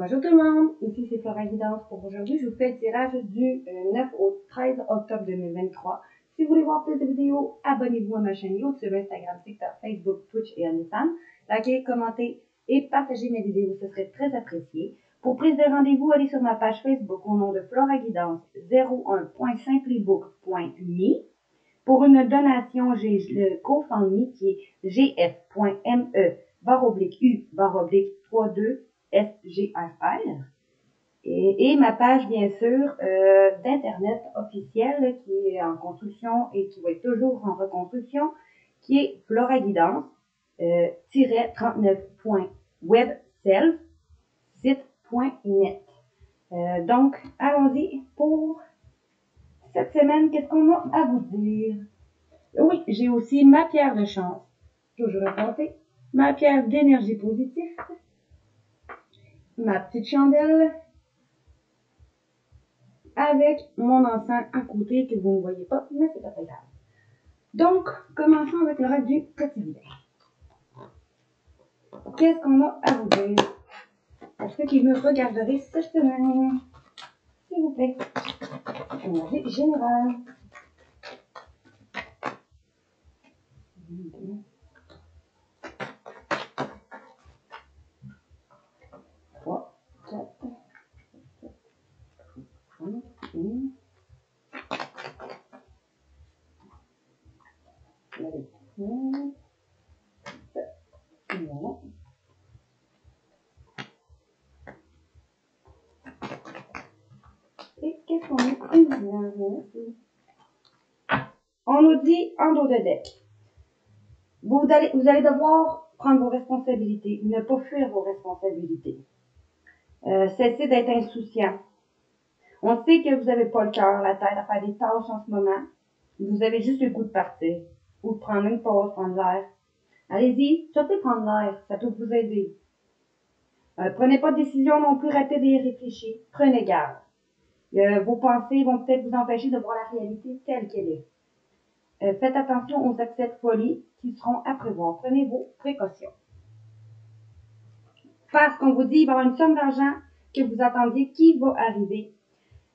Bonjour tout le monde, ici c'est Flora Guidance pour aujourd'hui. Je vous fais le tirage du 9 au 13 octobre 2023. Si vous voulez voir plus de vidéos, abonnez-vous à ma chaîne YouTube sur Instagram, TikTok, Facebook, Twitch et OnlyFans. Likez, commentez et partagez mes vidéos, ce serait très apprécié. Pour prise de rendez-vous, allez sur ma page Facebook au nom de Flora Guidance 01.simplybook.me. Pour une donation, j'ai le GoFundMe qui est gf.me/u/32 SGFR. Et ma page, bien sûr, d'Internet officielle qui est en construction et qui va être toujours en reconstruction, qui est floraguidance-39.webself-site.net. Donc, allons-y pour cette semaine. Qu'est-ce qu'on a à vous dire? Oui, j'ai aussi ma pierre de chance, toujours racontée, ma pierre d'énergie positive, ma petite chandelle, avec mon encens à côté que vous ne voyez pas, mais c'est pas très grave. Donc, commençons avec l'oracle du quotidien. Qu'est-ce qu'on a à vous dire? Pour ceux qui me regarderaient cette semaine, s'il vous plaît, énergie générale. 3, 4, 5, 6, 7, 9. Et qu'est-ce qu'on a? On nous dit en dos de deck. Vous allez devoir prendre vos responsabilités, ne pas fuir vos responsabilités. Cessez d'être insouciant. On sait que vous n'avez pas le cœur, la tête à faire des tâches en ce moment. Vous avez juste le goût de partir ou de prendre une pause, prendre l'air. Allez-y, sortez prendre l'air, ça peut vous aider. Prenez pas de décision non plus rapide et réfléchie. Prenez garde. Vos pensées vont peut-être vous empêcher de voir la réalité telle qu'elle est. Faites attention aux accès de folie qui seront à prévoir. Prenez vos précautions. Parce qu'on vous dit, il va y avoir une somme d'argent que vous attendiez qui va arriver.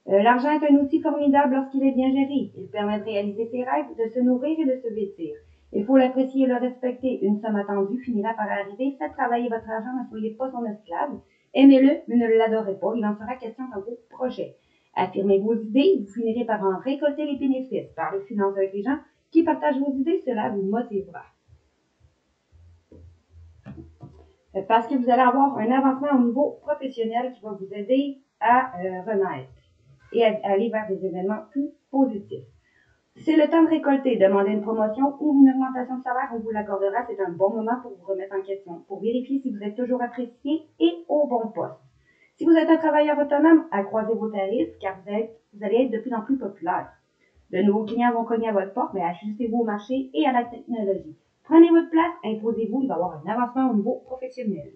L'argent est un outil formidable lorsqu'il est bien géré. Il permet de réaliser ses rêves, de se nourrir et de se vêtir. Il faut l'apprécier et le respecter. Une somme attendue finira par arriver. Faites travailler votre argent, ne soyez pas son esclave. Aimez-le, mais ne l'adorez pas. Il en sera question dans vos projets. Affirmez vos idées, vous finirez par en récolter les bénéfices. Parlez finances avec les gens qui partagent vos idées, cela vous motivera. Parce que vous allez avoir un avancement au niveau professionnel qui va vous aider à renaître et à aller vers des événements plus positifs. C'est le temps de récolter, demander une promotion ou une augmentation de salaire, on vous l'accordera, c'est un bon moment pour vous remettre en question, pour vérifier si vous êtes toujours apprécié et au bon poste. Si vous êtes un travailleur autonome, accroissez vos tarifs car vous allez être de plus en plus populaire. De nouveaux clients vont cogner à votre porte, mais ajustez-vous au marché et à la technologie. Prenez votre place, imposez-vous, il va y avoir un avancement au niveau professionnel.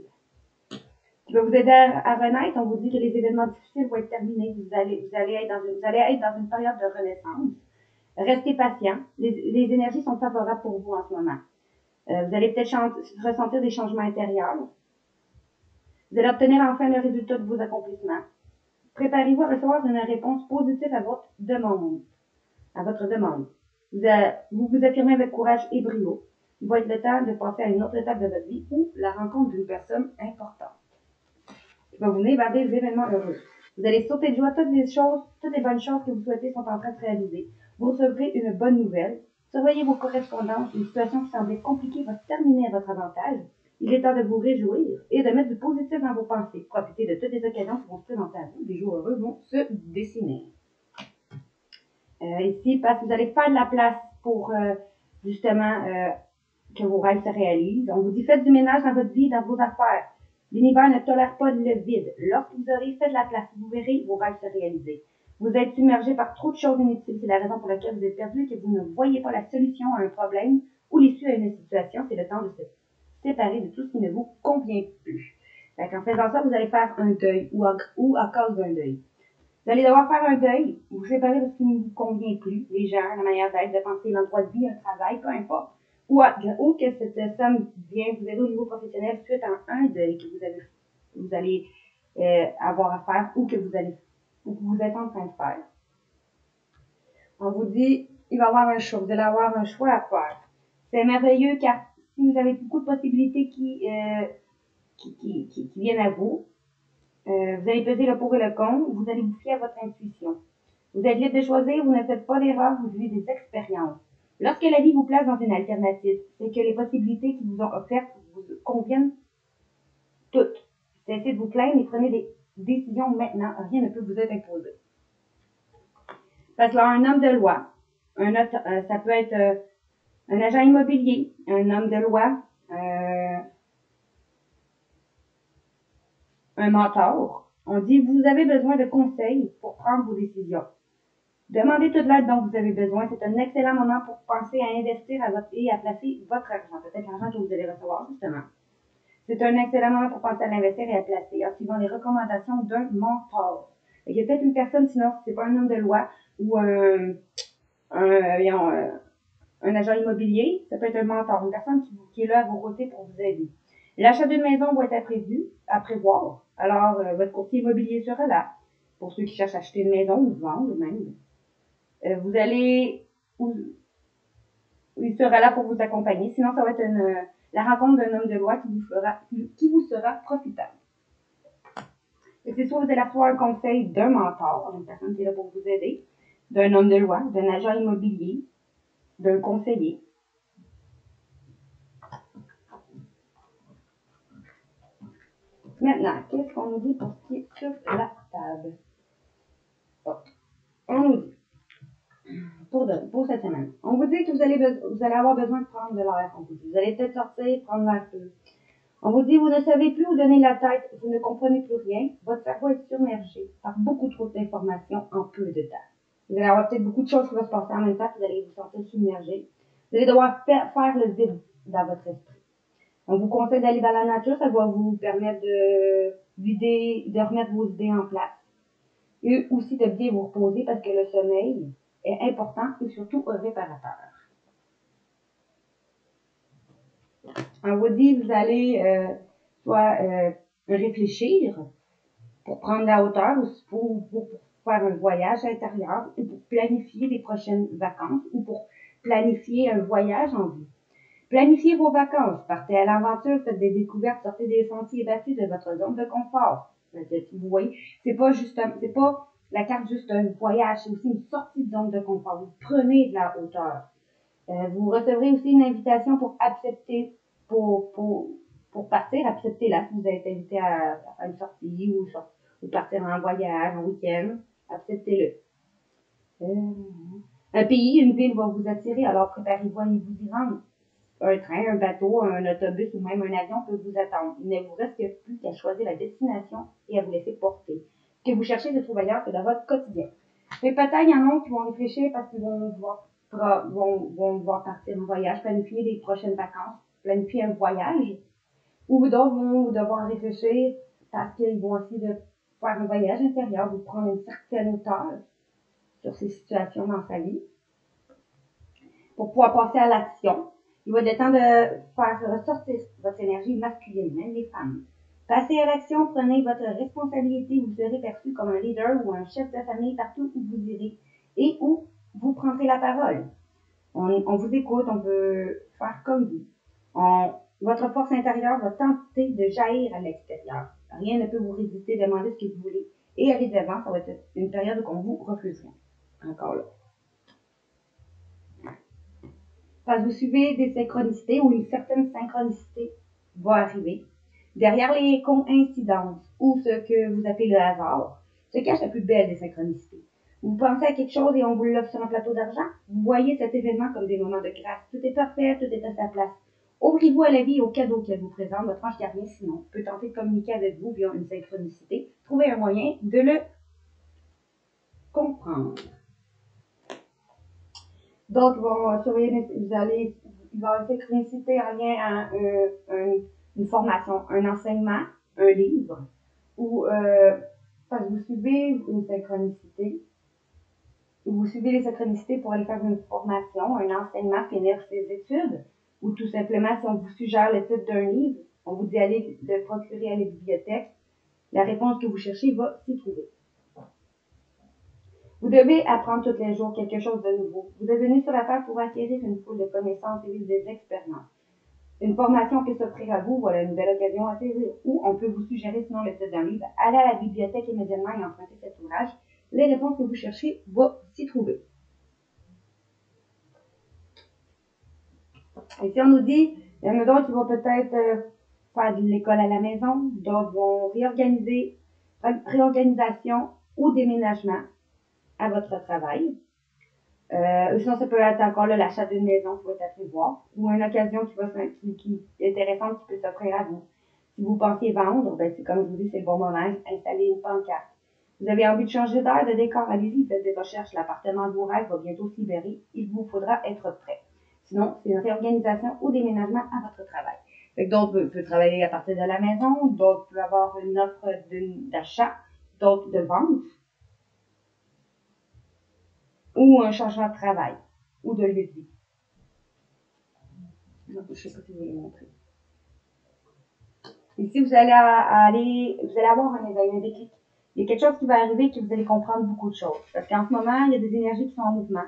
Qui va vous aider à renaître. On vous dit que les événements difficiles vont être terminés. Vous allez être dans une période de renaissance. Restez patient. Les énergies sont favorables pour vous en ce moment. Vous allez peut-être ressentir des changements intérieurs. Vous allez obtenir enfin le résultat de vos accomplissements. Préparez-vous à recevoir une réponse positive à votre demande. Vous vous affirmez avec courage et brio. Il va être le temps de passer à une autre étape de votre vie ou la rencontre d'une personne importante qui va vous mener vers des événements heureux. Vous allez sauter de joie, toutes les bonnes choses que vous souhaitez sont en train de se réaliser. Vous recevrez une bonne nouvelle. Surveillez vos correspondances. Une situation qui semblait compliquée va se terminer à votre avantage. Il est temps de vous réjouir et de mettre du positif dans vos pensées. Profitez de toutes les occasions qui vont se présenter à vous. Des jours heureux vont se dessiner. Ici, parce que vous allez faire de la place pour justement que vos rêves se réalisent. On vous dit faites du ménage dans votre vie, dans vos affaires. L'univers ne tolère pas le vide. Lorsque vous aurez fait de la place, vous verrez vos rêves se réaliser. Vous êtes submergé par trop de choses inutiles. C'est la raison pour laquelle vous êtes perdu et que vous ne voyez pas la solution à un problème ou l'issue à une situation. C'est le temps de se séparer de tout ce qui ne vous convient plus. En faisant ça, vous allez faire un deuil ou à cause d'un deuil. Vous allez devoir faire un deuil, vous séparer de ce qui ne vous convient plus, les gens, la manière d'être, de penser, l'endroit de vie, un travail, peu importe. Ou que cette somme vient vous aider au niveau professionnel suite à un deuil que vous allez avoir à faire ou que vous êtes en train de faire. On vous dit, il va y avoir un choix, vous allez avoir un choix à faire. C'est merveilleux car si vous avez beaucoup de possibilités qui viennent à vous, vous allez peser le pour et le contre, vous allez vous fier à votre intuition. Vous êtes libre de choisir, vous ne faites pas d'erreurs, vous vivez des expériences. Lorsque la vie vous place dans une alternative, c'est que les possibilités qui vous ont offertes vous conviennent toutes. Cessez de vous plaindre et prenez des décisions maintenant. Rien ne peut vous être imposé. Parce que là, un homme de loi, ça peut être un agent immobilier, un homme de loi, un mentor. On dit, vous avez besoin de conseils pour prendre vos décisions. Demandez toute l'aide dont vous avez besoin. C'est un excellent moment pour penser à investir et à placer votre argent. Peut-être l'argent que vous allez recevoir, justement. C'est un excellent moment pour penser à l'investir et à placer en suivant les recommandations d'un mentor. Il y a peut-être une personne, sinon, si c'est pas un homme de loi ou un agent immobilier, ça peut être un mentor, une personne qui est là à vos côtés pour vous aider. L'achat d'une maison doit être à prévoir. Alors, votre courtier immobilier sera là. Pour ceux qui cherchent à acheter une maison ou vendre même. Il sera là pour vous accompagner. Sinon, ça va être la rencontre d'un homme de loi qui vous sera profitable. Et c'est soit vous allez recevoir un conseil d'un mentor, une personne qui est là pour vous aider, d'un homme de loi, d'un agent immobilier, d'un conseiller. Maintenant, qu'est-ce qu'on nous dit pour ce qui est sur la table? On nous dit, pour cette semaine, on vous dit que vous allez avoir besoin de prendre de l'air. Vous allez peut-être sortir, prendre l'air peu. On vous dit, vous ne savez plus où donner la tête, vous ne comprenez plus rien, votre cerveau est submergé par beaucoup trop d'informations en peu de temps. Vous allez avoir peut-être beaucoup de choses qui vont se passer en même temps, vous allez vous sentir submergé. Vous allez devoir faire le vide dans votre esprit. On vous conseille d'aller dans la nature, ça va vous permettre de remettre vos idées en place. Et aussi de bien vous reposer parce que le sommeil est important et surtout réparateur. On vous dit, vous allez réfléchir pour prendre la hauteur ou pour faire un voyage intérieur ou pour planifier les prochaines vacances ou pour planifier un voyage en vue. Planifiez vos vacances, partez à l'aventure, faites des découvertes, sortez des sentiers battus de votre zone de confort. Vous voyez, c'est pas la carte juste un voyage, c'est aussi une sortie de zone de confort. Vous prenez de la hauteur. Vous recevrez aussi une invitation pour accepter, pour partir, acceptez-la si vous êtes invité à faire une sortie ou partir en voyage, en week-end, acceptez-le. Un pays, une ville va vous attirer, alors préparez-vous à y vous y rendre. Un train, un bateau, un autobus ou même un avion peut vous attendre. Il ne vous reste plus qu'à choisir la destination et à vous laisser porter. Ce que vous cherchez se trouve ailleurs que dans votre quotidien. Mais peut-être il y en a qui vont réfléchir parce qu'ils vont devoir partir en voyage, planifier les prochaines vacances, planifier un voyage. Ou d'autres vont devoir réfléchir parce qu'ils vont essayer de faire un voyage intérieur, de prendre une certaine hauteur sur ces situations dans sa vie pour pouvoir passer à l'action. Il va être temps de faire ressortir votre énergie masculine, même les femmes. Passez à l'action, prenez votre responsabilité, vous serez perçu comme un leader ou un chef de famille partout où vous irez et où vous prendrez la parole. On vous écoute, on veut faire comme vous. Votre force intérieure va tenter de jaillir à l'extérieur. Rien ne peut vous résister, demandez ce que vous voulez et allez de l'avant, ça va être une période où on vous refusera. Encore là. Parce que vous suivez des synchronicités ou une certaine synchronicité va arriver. Derrière les coïncidences ou ce que vous appelez le hasard, se cache la plus belle des synchronicités. Vous pensez à quelque chose et on vous l'offre sur un plateau d'argent. Vous voyez cet événement comme des moments de grâce. Tout est parfait, tout est à sa place. Ouvrez-vous à la vie et aux cadeaux qu'elle vous présente. Votre ange gardien, sinon, peut tenter de communiquer avec vous via une synchronicité. Trouvez un moyen de le comprendre. D'autres vont surveiller, il va y avoir une synchronicité en lien à une formation, un enseignement, un livre, ou parce que vous suivez une synchronicité, vous suivez les synchronicités pour aller faire une formation, un enseignement, finir ses études, ou tout simplement si on vous suggère le titre d'un livre, on vous dit aller le procurer à la bibliothèque, la réponse que vous cherchez va s'y trouver. Vous devez apprendre tous les jours quelque chose de nouveau. Vous êtes venu sur la Terre pour acquérir une foule de connaissances et vivre des expériences. Une formation peut s'offrir à vous, voilà une belle occasion à saisir. Ou on peut vous suggérer, sinon le titre d'un livre, allez à la bibliothèque immédiatement et emprunter cet ouvrage. Les réponses que vous cherchez vont s'y trouver. Ici, on nous dit, il y en a d'autres qui vont peut-être faire de l'école à la maison, d'autres vont réorganisation ou déménagement à votre travail. Sinon, ça peut être encore l'achat d'une maison qui va être à prévoir ou une occasion qui est intéressante qui peut s'offrir à vous. Si vous pensez vendre, ben c'est comme je vous dis, c'est le bon moment, installer une pancarte. Vous avez envie de changer d'air, de décor, allez-y, faites des recherches, l'appartement de vos rêves va bientôt se libérer, il vous faudra être prêt. Sinon, c'est une réorganisation ou déménagement à votre travail. D'autres peuvent travailler à partir de la maison, d'autres peuvent avoir une offre d'achat, d'autres de vente, ou un changement de travail, ou de lieu de vie. Je ne sais pas si je vais le montrer. Ici, vous allez avoir un éveil, un déclic. Il y a quelque chose qui va arriver que vous allez comprendre beaucoup de choses. Parce qu'en ce moment, il y a des énergies qui sont en mouvement.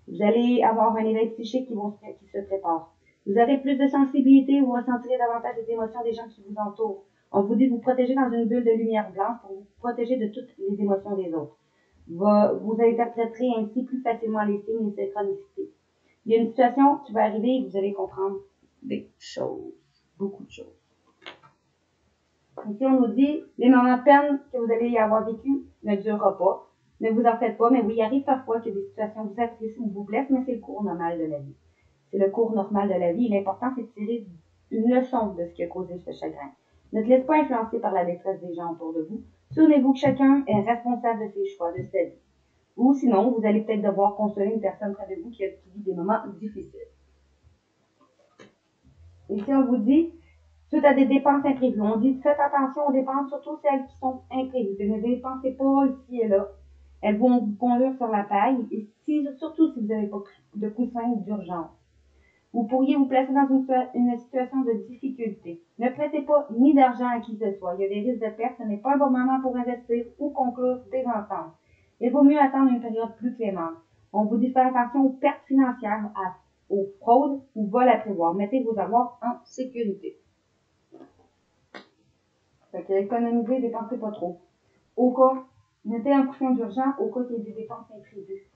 Vous allez avoir un éveil psychique qui se prépare. Vous aurez plus de sensibilité, vous ressentirez davantage les émotions des gens qui vous entourent. On vous dit de vous protéger dans une bulle de lumière blanche pour vous protéger de toutes les émotions des autres. Vous interpréterez ainsi plus facilement les signes et les synchronicités. Il y a une situation qui va arriver et vous allez comprendre des choses, beaucoup de choses. Ici, on nous dit, les moments de peine que vous allez y avoir vécu ne durera pas. Ne vous en faites pas, mais oui, il arrive parfois que des situations vous affligent ou vous blessent, mais c'est le cours normal de la vie. C'est le cours normal de la vie. L'important, c'est de tirer une leçon de ce qui a causé ce chagrin. Ne te laisse pas influencer par la détresse des gens autour de vous. Souvenez-vous que chacun est responsable de ses choix, de sa vie. Ou sinon, vous allez peut-être devoir consoler une personne près de vous qui vit des moments difficiles. Ici, on vous dit, suite à des dépenses imprévues, on dit faites attention aux dépenses, surtout celles qui sont imprévues. Ne dépensez pas ici et là. Elles vont vous conduire sur la paille, et surtout si vous n'avez pas de coussin d'urgence. Vous pourriez vous placer dans une situation de difficulté. Ne prêtez pas ni d'argent à qui que ce soit. Il y a des risques de perte. Ce n'est pas un bon moment pour investir ou conclure des ententes. Il vaut mieux attendre une période plus clémente. On vous dit de faire attention aux pertes financières, aux fraudes ou vols à prévoir. Mettez vos avoirs en sécurité. Fait que économisez, dépensez pas trop. Au cas, mettez un coussin d'urgence au cas qu'il y ait des dépenses imprévues.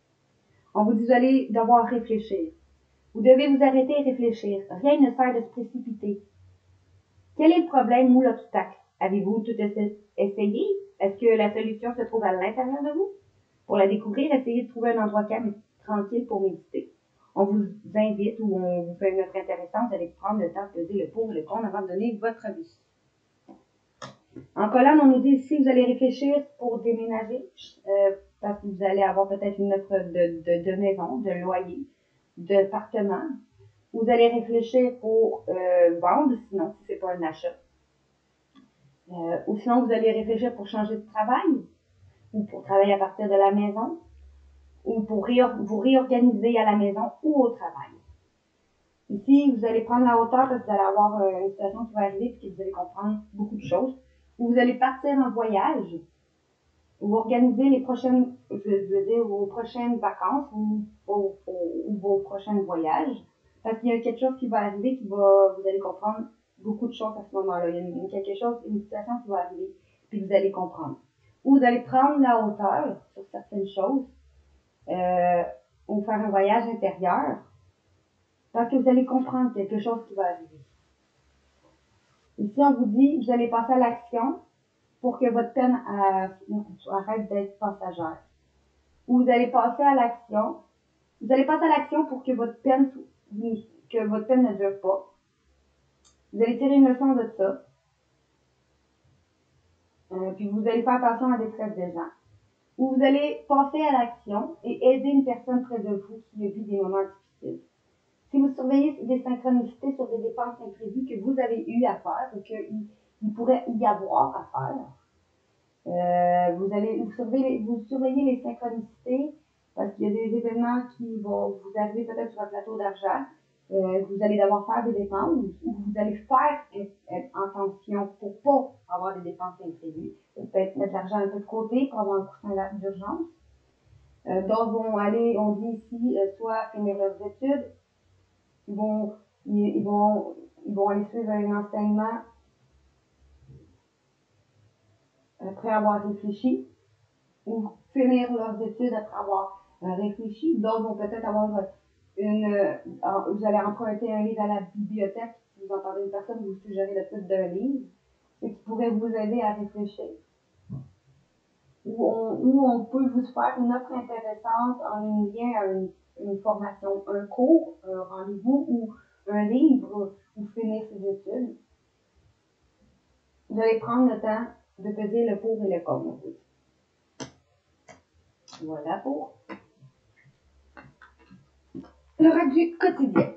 On vous dit, vous allez devoir réfléchir. Vous devez vous arrêter et réfléchir. Rien ne sert de se précipiter. Quel est le problème ou l'obstacle? Avez-vous tout essayé? Est-ce que la solution se trouve à l'intérieur de vous? Pour la découvrir, essayez de trouver un endroit calme et tranquille pour méditer. On vous invite ou on vous fait une offre intéressante, vous allez prendre le temps de peser le pour et le contre avant de donner votre avis. En colonne, on nous dit ici, vous allez réfléchir pour déménager, parce que vous allez avoir peut-être une offre de maison, de loyer, d'appartement. Vous allez réfléchir pour vendre, sinon, si ce n'est pas un achat. Ou sinon, vous allez réfléchir pour changer de travail, ou pour travailler à partir de la maison, ou pour vous réorganiser à la maison ou au travail. Ici, vous allez prendre la hauteur parce que vous allez avoir une situation qui va arriver et que vous allez comprendre beaucoup de choses. Ou vous allez partir en voyage, ou organiser les prochaines, vos prochaines vacances ou vos prochains voyages. Parce qu'il y a quelque chose qui va arriver vous allez comprendre beaucoup de choses à ce moment-là. Il y a une situation qui va arriver, puis vous allez comprendre. Ou vous allez prendre la hauteur sur certaines choses, ou faire un voyage intérieur, parce que vous allez comprendre quelque chose qui va arriver. Ici, on vous dit, vous allez passer à l'action pour que votre peine arrête d'être passagère. Ou vous allez passer à l'action. Vous allez passer à l'action pour que votre peine ne dure pas. Vous allez tirer une leçon de ça. Puis vous allez faire attention à la détresse des gens. Ou vous allez passer à l'action et aider une personne près de vous qui vit des moments difficiles. Si vous surveillez des synchronicités sur des dépenses imprévues que vous avez eu à faire ou qu'il pourrait y avoir à faire, vous surveillez les synchronicités parce qu'il y a des événements qui vont vous arriver peut-être sur un plateau d'argent. vous allez devoir faire des dépenses ou vous allez faire attention pour pas avoir des dépenses imprévues. Peut-être mettre de l'argent un peu de côté pour avoir un coussin d'urgence. D'autres vont aller, on dit ici, soit finir leurs études, ils vont aller suivre un enseignement après avoir réfléchi, ou finir leurs études après avoir réfléchi. D'autres vont peut-être avoir vous allez emprunter un livre à la bibliothèque, si vous entendez une personne vous suggérer le titre d'un livre, ce qui pourrait vous aider à réfléchir. Ou on peut vous faire une offre intéressante en lien à une formation, un cours, un rendez-vous ou un livre ou finir ses études. Vous allez prendre le temps de peser le pour et le contre. Voilà pour le reste du quotidien.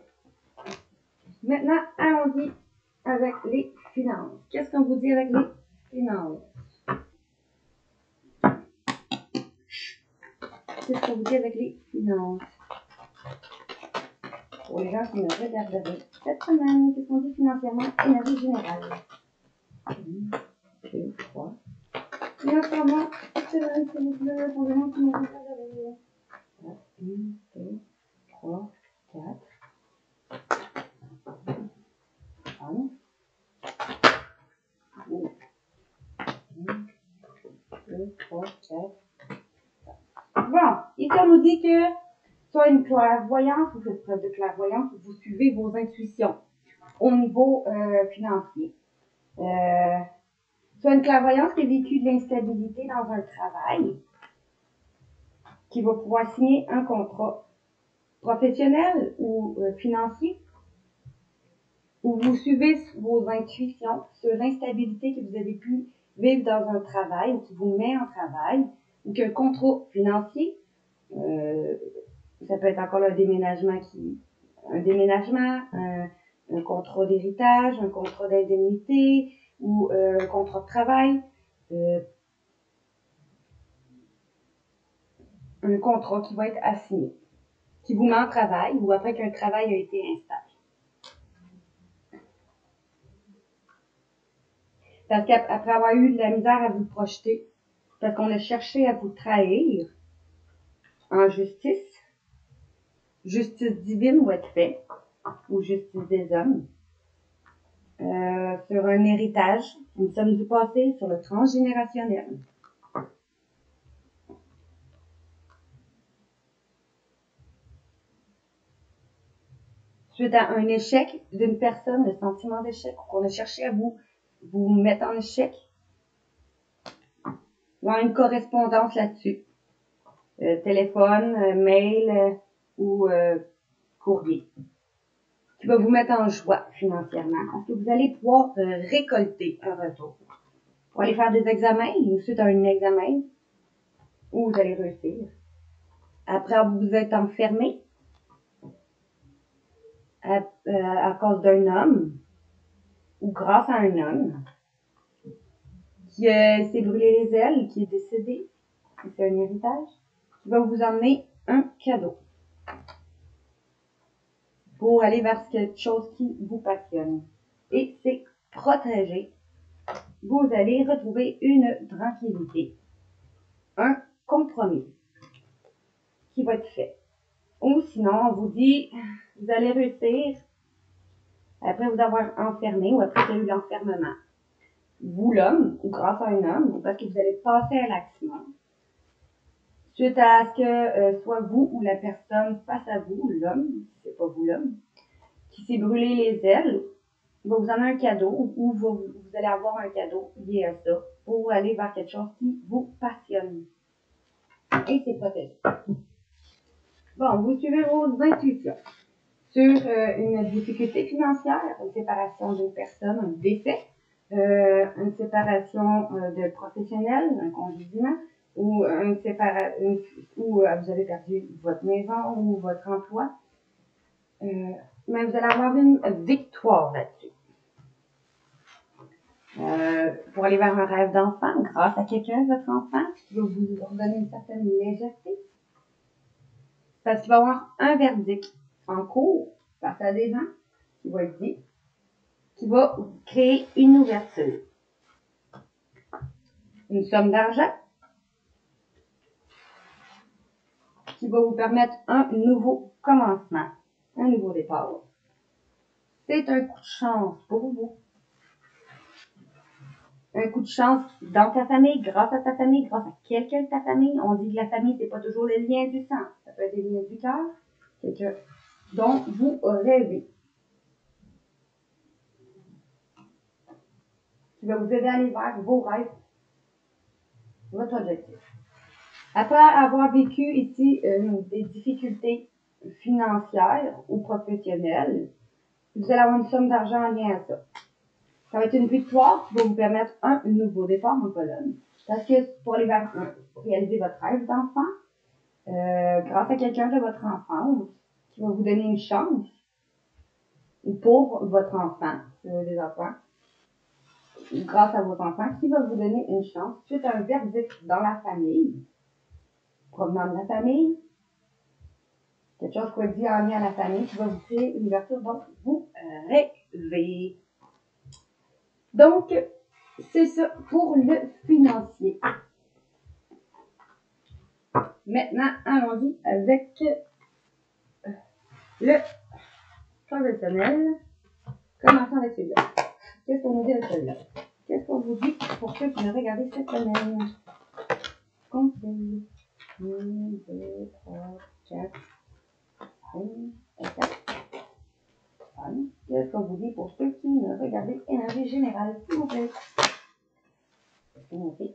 Maintenant, allons-y avec les finances. Qu'est-ce qu'on vous dit avec les finances? Qu'est-ce qu'on vous dit avec les finances? Pour les gens qui me regarderaient cette semaine, qu'est-ce qu'on dit financièrement? Énergie générale. 1, 2, 3. Financièrement, cette semaine, s'il vous plaît, pour les gens qui me regarderaient. 1, 2, 3, 4. 5. 1, 2, 3, 4. Bon, ici on nous dit que soit une clairvoyance, vous faites preuve de clairvoyance, vous suivez vos intuitions au niveau financier. Soit une clairvoyance qui a vécu de l'instabilité dans un travail, qui va pouvoir signer un contrat professionnel ou financier, où vous suivez vos intuitions sur l'instabilité que vous avez pu vivre dans un travail ou qui vous met en travail, ou qu'un contrat financier, ça peut être encore un déménagement, un contrat d'héritage, un contrat d'indemnité ou un contrat de travail, un contrat qui va être assigné, qui vous met en travail ou après qu'un travail a été installé. Parce qu'après avoir eu de la misère à vous projeter, parce qu'on a cherché à vous trahir en justice divine ou être fait, ou justice des hommes, sur un héritage, une somme du passé, sur le transgénérationnel. Suite à un échec d'une personne, le sentiment d'échec, qu'on a cherché à vous mettre en échec, ou à une correspondance là-dessus. Téléphone, mail ou courrier. Qui va vous mettre en joie financièrement. Parce que vous allez pouvoir récolter un retour. Pour aller faire des examens, ou suite à un examen, où vous allez réussir. Après vous êtes enfermé à cause d'un homme, ou grâce à un homme, qui s'est brûlé les ailes, qui est décédé, et c'est un héritage, qui va vous emmener un cadeau. Pour aller vers quelque chose qui vous passionne. Et c'est protégé. Vous allez retrouver une tranquillité, un compromis qui va être fait. Ou sinon, on vous dit, vous allez réussir après vous avoir enfermé ou après qu'il y a eu l'enfermement. Vous, l'homme, ou grâce à un homme, ou parce que vous allez passer à l'action, suite à ce que soit vous ou la personne face à vous, l'homme, c'est pas vous l'homme, qui s'est brûlé les ailes, il va vous donner un cadeau ou vous allez avoir un cadeau lié à ça pour aller vers quelque chose qui vous passionne. Et c'est protégé. Bon, vous suivez vos intuitions sur une difficulté financière, une séparation d'une personne, un décès, une séparation de professionnel, un congédiement, ou vous avez perdu votre maison ou votre emploi. Mais vous allez avoir une victoire là-dessus. Pour aller vers un rêve d'enfant, grâce à quelqu'un, votre enfant, qui va vous redonner une certaine légèreté. Parce qu'il va y avoir un verdict en cours face à des gens, qui va être dit, qui va créer une ouverture. Une somme d'argent qui va vous permettre un nouveau commencement, un nouveau départ. C'est un coup de chance pour vous. Un coup de chance dans ta famille, grâce à ta famille, grâce à quelqu'un de ta famille. On dit que la famille, c'est pas toujours les liens du sang. Ça peut être des liens du cœur. Quelqu'un dont vous rêvez. Qui va vous aider à aller vers vos rêves, votre objectif. Après avoir vécu ici des difficultés financières ou professionnelles, vous allez avoir une somme d'argent en lien à ça. Ça va être une victoire qui va vous permettre un nouveau départ en colonne. Parce que pour aller vers réaliser votre rêve d'enfant, grâce à quelqu'un de votre enfance qui va vous donner une chance, ou pour votre enfant, si vous avez des enfants, grâce à vos enfants, qui va vous donner une chance suite à un verdict dans la famille, provenant de la famille, quelque chose qui va être dit en lien à la famille, qui va vous créer une ouverture dont vous rêvez. Donc, c'est ça pour le financier. Maintenant, allons-y avec le professionnel. Commençons avec celui-là. Qu'est-ce qu'on nous dit avec celui-là? Qu'est-ce qu'on vous dit pour ceux qui nous regardent cette semaine? Conseil. 1, 2, 3, 4, 5, 4. Qu'est-ce qu'on vous dit pour ceux qui nous regardent énergie générale, s'il vous plaît? C'est noté.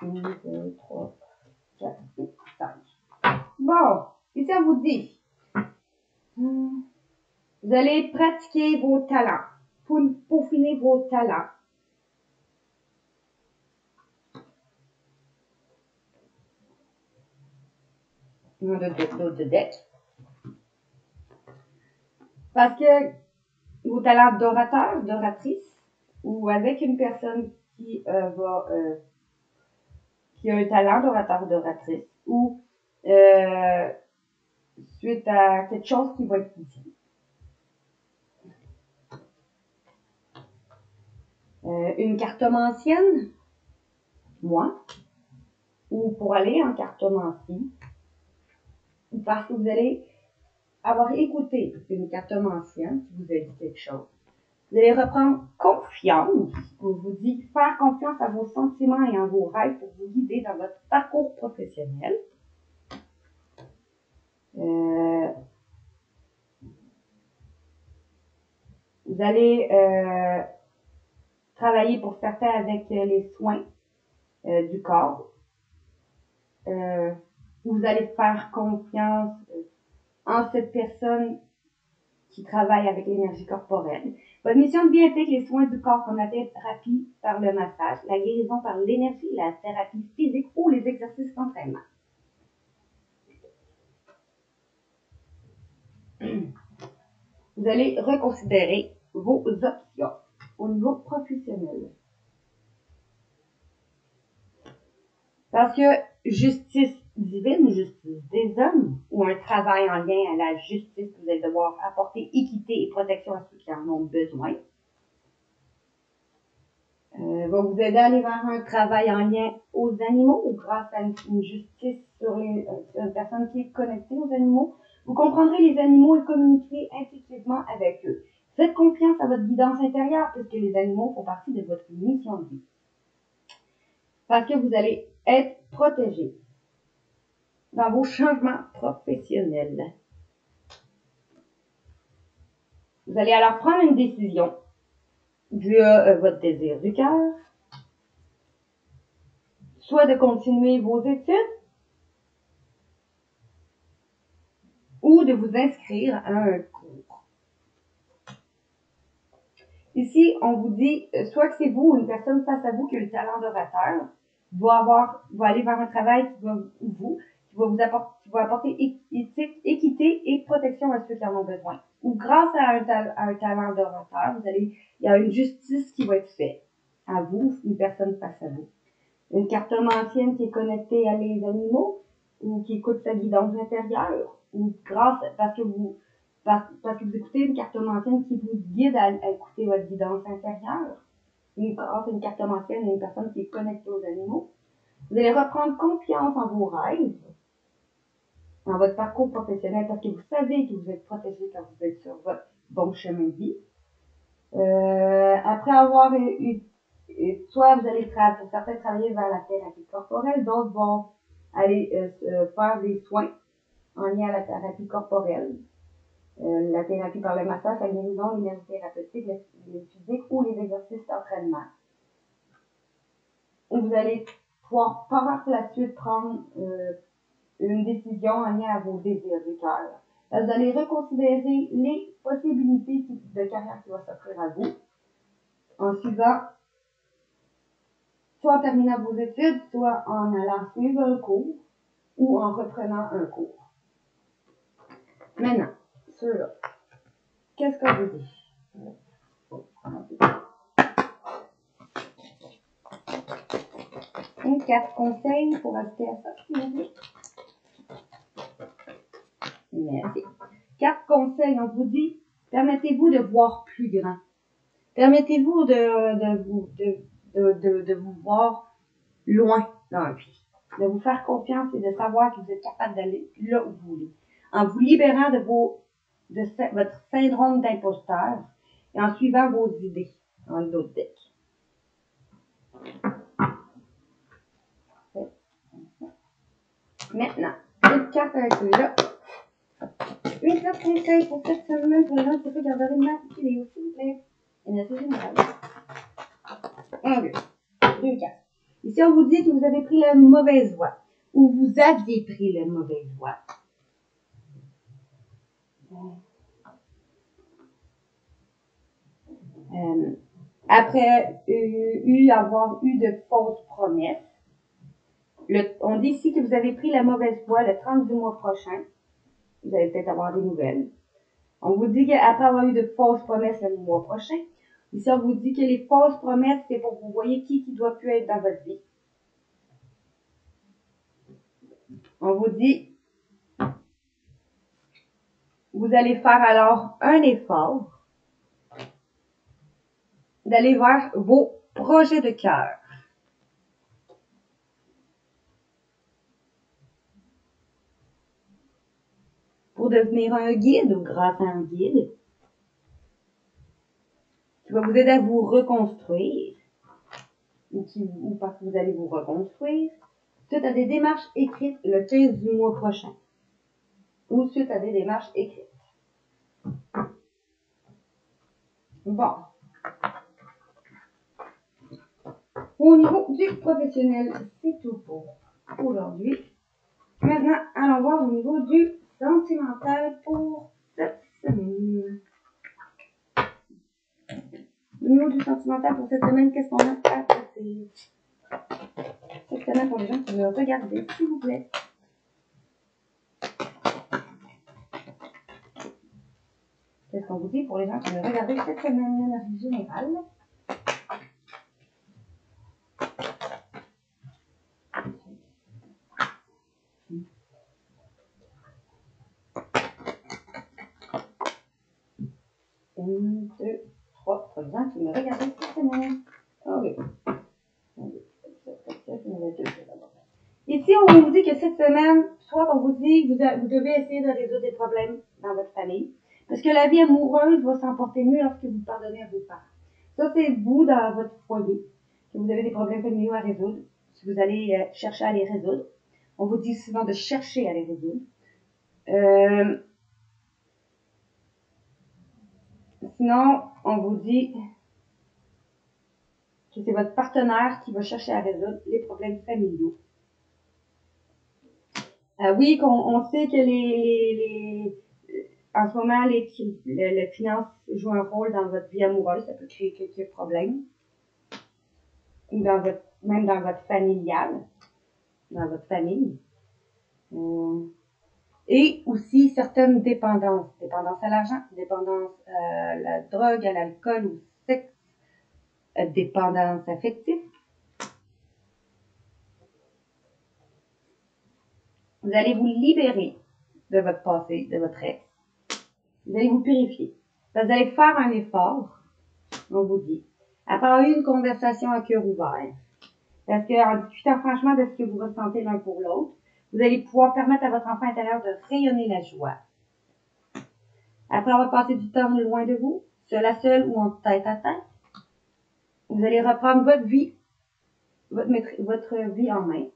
1, 2, 3, 4, 5. Bon, ici on vous dit, vous allez pratiquer vos talents, peaufiner vos talents. De deck. Parce que vos talents d'orateur, d'oratrice, ou avec une personne qui qui a un talent d'orateur ou d'oratrice, ou suite à quelque chose qui va être dit. Une cartomancienne, moi, ou pour aller en cartomancie, parce que vous allez avoir écouté une cartomancienne qui vous a dit quelque chose. Vous allez reprendre confiance. On vous dit faire confiance à vos sentiments et en vos rêves pour vous guider dans votre parcours professionnel. Vous allez travailler pour certains avec les soins du corps. Vous allez faire confiance en cette personne qui travaille avec l'énergie corporelle. Votre mission de vie implique les soins du corps comme la thérapie par le massage, la guérison par l'énergie, la thérapie physique ou les exercices d'entraînement. Vous allez reconsidérer vos options au niveau professionnel. Parce que justice divine, justice des hommes, ou un travail en lien à la justice, vous allez devoir apporter équité et protection à ceux qui en ont besoin. Va vous aider à aller vers un travail en lien aux animaux ou grâce à une justice sur une personne qui est connectée aux animaux. Vous comprendrez les animaux et communiquerez intuitivement avec eux. Faites confiance à votre guidance intérieure puisque les animaux font partie de votre mission de vie. Parce que vous allez être protégé dans vos changements professionnels. Vous allez alors prendre une décision via votre désir du cœur, soit de continuer vos études ou de vous inscrire à un cours. Ici, on vous dit, soit que c'est vous ou une personne face à vous qui a le talent d'orateur, va aller vers un travail qui va apporter équité et protection à ceux qui en ont besoin. Ou grâce à un talent d'orateur, il y a une justice qui va être faite à vous, une personne face à vous. Une cartomancienne qui est connectée à les animaux ou qui écoute sa guidance intérieure ou parce que parce que vous écoutez une cartomancienne qui vous guide à écouter votre guidance intérieure. Grâce à une cartomancienne et une personne qui est connectée aux animaux. Vous allez reprendre confiance en vos rêves, dans votre parcours professionnel, parce que vous savez que vous êtes protégé quand vous êtes sur votre bon chemin de vie. Après avoir soit vous allez pour certains travailler vers la thérapie corporelle, d'autres vont aller faire des soins en lien à la thérapie corporelle, la thérapie par le massage, la guérison, l'énergie thérapeutique, le physique ou les exercices d'entraînement. Où vous allez pouvoir par la suite prendre une décision en lien à vos désirs du cœur. Vous allez reconsidérer les possibilités de carrière qui vont s'offrir à vous en suivant, soit en terminant vos études, soit en allant suivre un cours ou en reprenant un cours. Maintenant, ceux-là, qu'est-ce qu'on vous dit? Une carte conseil pour ajouter à ça, s'il vous plaît. Merci. Carte conseil, on vous dit, permettez-vous de voir plus grand. Permettez-vous de vous voir loin dans la vie. De vous faire confiance et de savoir que vous êtes capable d'aller là où vous voulez. En vous libérant de votre syndrome d'imposteur et en suivant vos idées dans l'autre deck. Maintenant, une carte avec celui-là. Une carte conseil pour cette semaine pour les gens qui regarderaient ma vidéo, s'il vous plaît. Énergie générale. Deux cartes. Ici, on vous dit que vous avez pris la mauvaise voie. Ou vous aviez pris la mauvaise voie. Après avoir eu de fausses promesses. On dit ici que vous avez pris la mauvaise voie le 30 du mois prochain. Vous allez peut-être avoir des nouvelles. On vous dit qu'après avoir eu de fausses promesses le mois prochain, ici on vous dit que les fausses promesses, c'est pour que vous voyez qui doit plus être dans votre vie. On vous dit, vous allez faire alors un effort d'aller vers vos projets de cœur. Pour devenir un guide ou grâce à un guide qui va vous aider à vous reconstruire ou parce que vous allez vous reconstruire suite à des démarches écrites le 15 du mois prochain ou suite à des démarches écrites. Bon. Au niveau du professionnel, c'est tout pour aujourd'hui. Maintenant, allons voir au niveau du sentimental pour cette semaine. Au niveau du sentimental pour cette semaine, qu'est-ce qu'on a à passer? Cette semaine pour les gens qui veulent regarder, s'il vous plaît. Qu'est-ce qu'on vous dit pour les gens qui veulent regarder cette semaine, l'énergie générale? Une, deux, trois, pour les gens qui me regardent cette semaine. Ok. Ici, on vous dit que cette semaine, soit on vous dit que vous devez essayer de résoudre des problèmes dans votre famille, parce que la vie amoureuse va s'emporter mieux lorsque vous pardonnez à vos parents. Ça, c'est vous dans votre foyer, que vous avez des problèmes familiaux à résoudre, si vous allez chercher à les résoudre. On vous dit souvent de chercher à les résoudre. Sinon, on vous dit que c'est votre partenaire qui va chercher à résoudre les problèmes familiaux. Oui, on sait que en ce moment, les finances jouent un rôle dans votre vie amoureuse. Ça peut créer quelques problèmes. Ou même dans votre familial, dans votre famille. Et aussi certaines dépendances. Dépendance à l'argent, dépendance à la drogue, à l'alcool, au sexe, dépendance affective. Vous allez vous libérer de votre passé, de votre ex. Vous allez vous purifier. Vous allez faire un effort, on vous dit, après avoir eu une conversation à cœur ouvert. Parce qu'en discutant franchement de ce que vous ressentez l'un pour l'autre, vous allez pouvoir permettre à votre enfant intérieur de rayonner la joie. Après avoir passé du temps loin de vous, seul à seul ou en tête à tête, vous allez reprendre votre vie en main.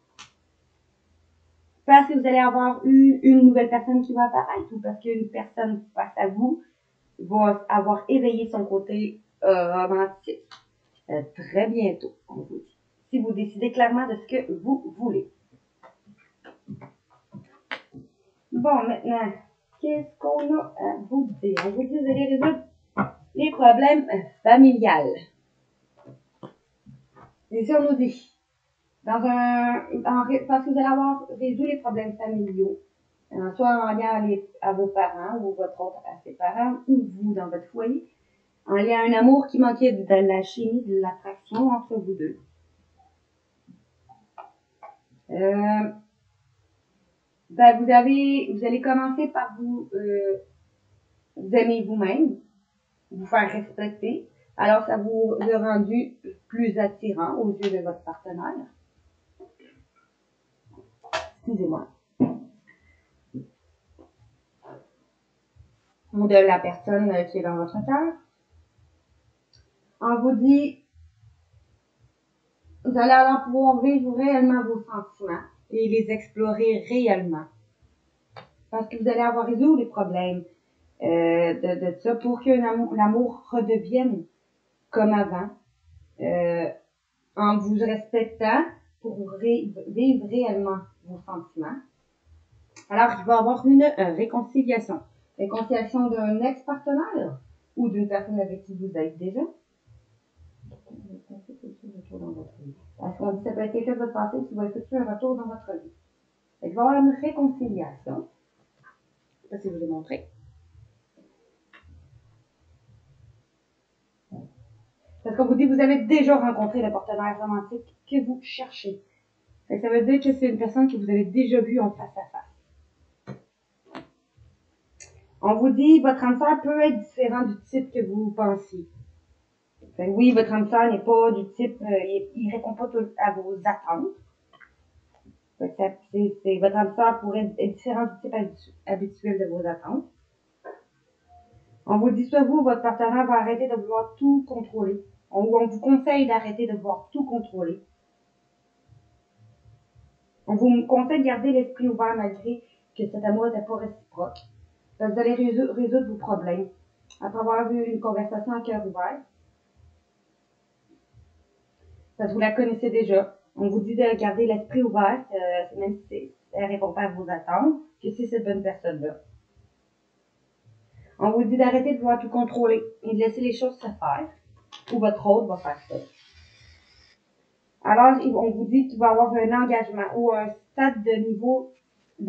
Parce que vous allez avoir eu une nouvelle personne qui va apparaître ou parce qu'une personne face à vous va avoir éveillé son côté romantique très bientôt, on vous dit. Si vous décidez clairement de ce que vous voulez. Bon, maintenant, qu'est-ce qu'on a à vous dire? On vous dit que vous allez résoudre les problèmes familiales. Et si on nous dit, parce que vous allez avoir résolu les problèmes familiaux, soit en lien à vos parents ou votre autre à ses parents, ou vous dans votre foyer, en lien à un amour qui manquait de la chimie, de l'attraction entre vous deux. Vous allez commencer par vous aimer vous-même, vous faire respecter. Alors, ça vous a rendu plus attirant aux yeux de votre partenaire. Excusez-moi. Ou de la personne qui est dans votre cœur. On vous dit, vous allez alors pouvoir vivre réellement vos sentiments et les explorer réellement. Parce que vous allez avoir résolu les problèmes de ça pour que l'amour redevienne comme avant, en vous respectant pour vivre réellement vos sentiments. Alors, il va y avoir une réconciliation. Réconciliation d'un ex-partenaire ou d'une personne avec qui vous êtes déjà. Parce qu'on dit que ça peut être quelqu'un de votre passé qui va effectuer un retour dans votre vie. Il va y avoir une réconciliation. Je ne sais pas si je vous ai montré. Parce qu'on vous dit que vous avez déjà rencontré le partenaire romantique que vous cherchez. Ça veut dire que c'est une personne que vous avez déjà vue en face à face. On vous dit que votre âme sœur peut être différent du type que vous pensiez. Oui, votre âme sœur n'est pas du type, il ne répond pas à vos attentes. Votre âme sœur pourrait être différent du type habituel de vos attentes. On vous dit soit vous, votre partenaire va arrêter de vouloir tout contrôler. On vous conseille d'arrêter de vouloir tout contrôler. On vous conseille de garder l'esprit ouvert malgré que cet amour n'était pas réciproque. Donc, vous allez résoudre vos problèmes après avoir eu une conversation à cœur ouvert. Parce que vous la connaissez déjà. On vous dit de garder l'esprit ouvert, même si elle ne répond pas à vos attentes, que c'est cette bonne personne-là. On vous dit d'arrêter de vouloir tout contrôler et de laisser les choses se faire, ou votre autre va faire ça. Alors, on vous dit qu'il va y avoir un engagement ou un stade de niveau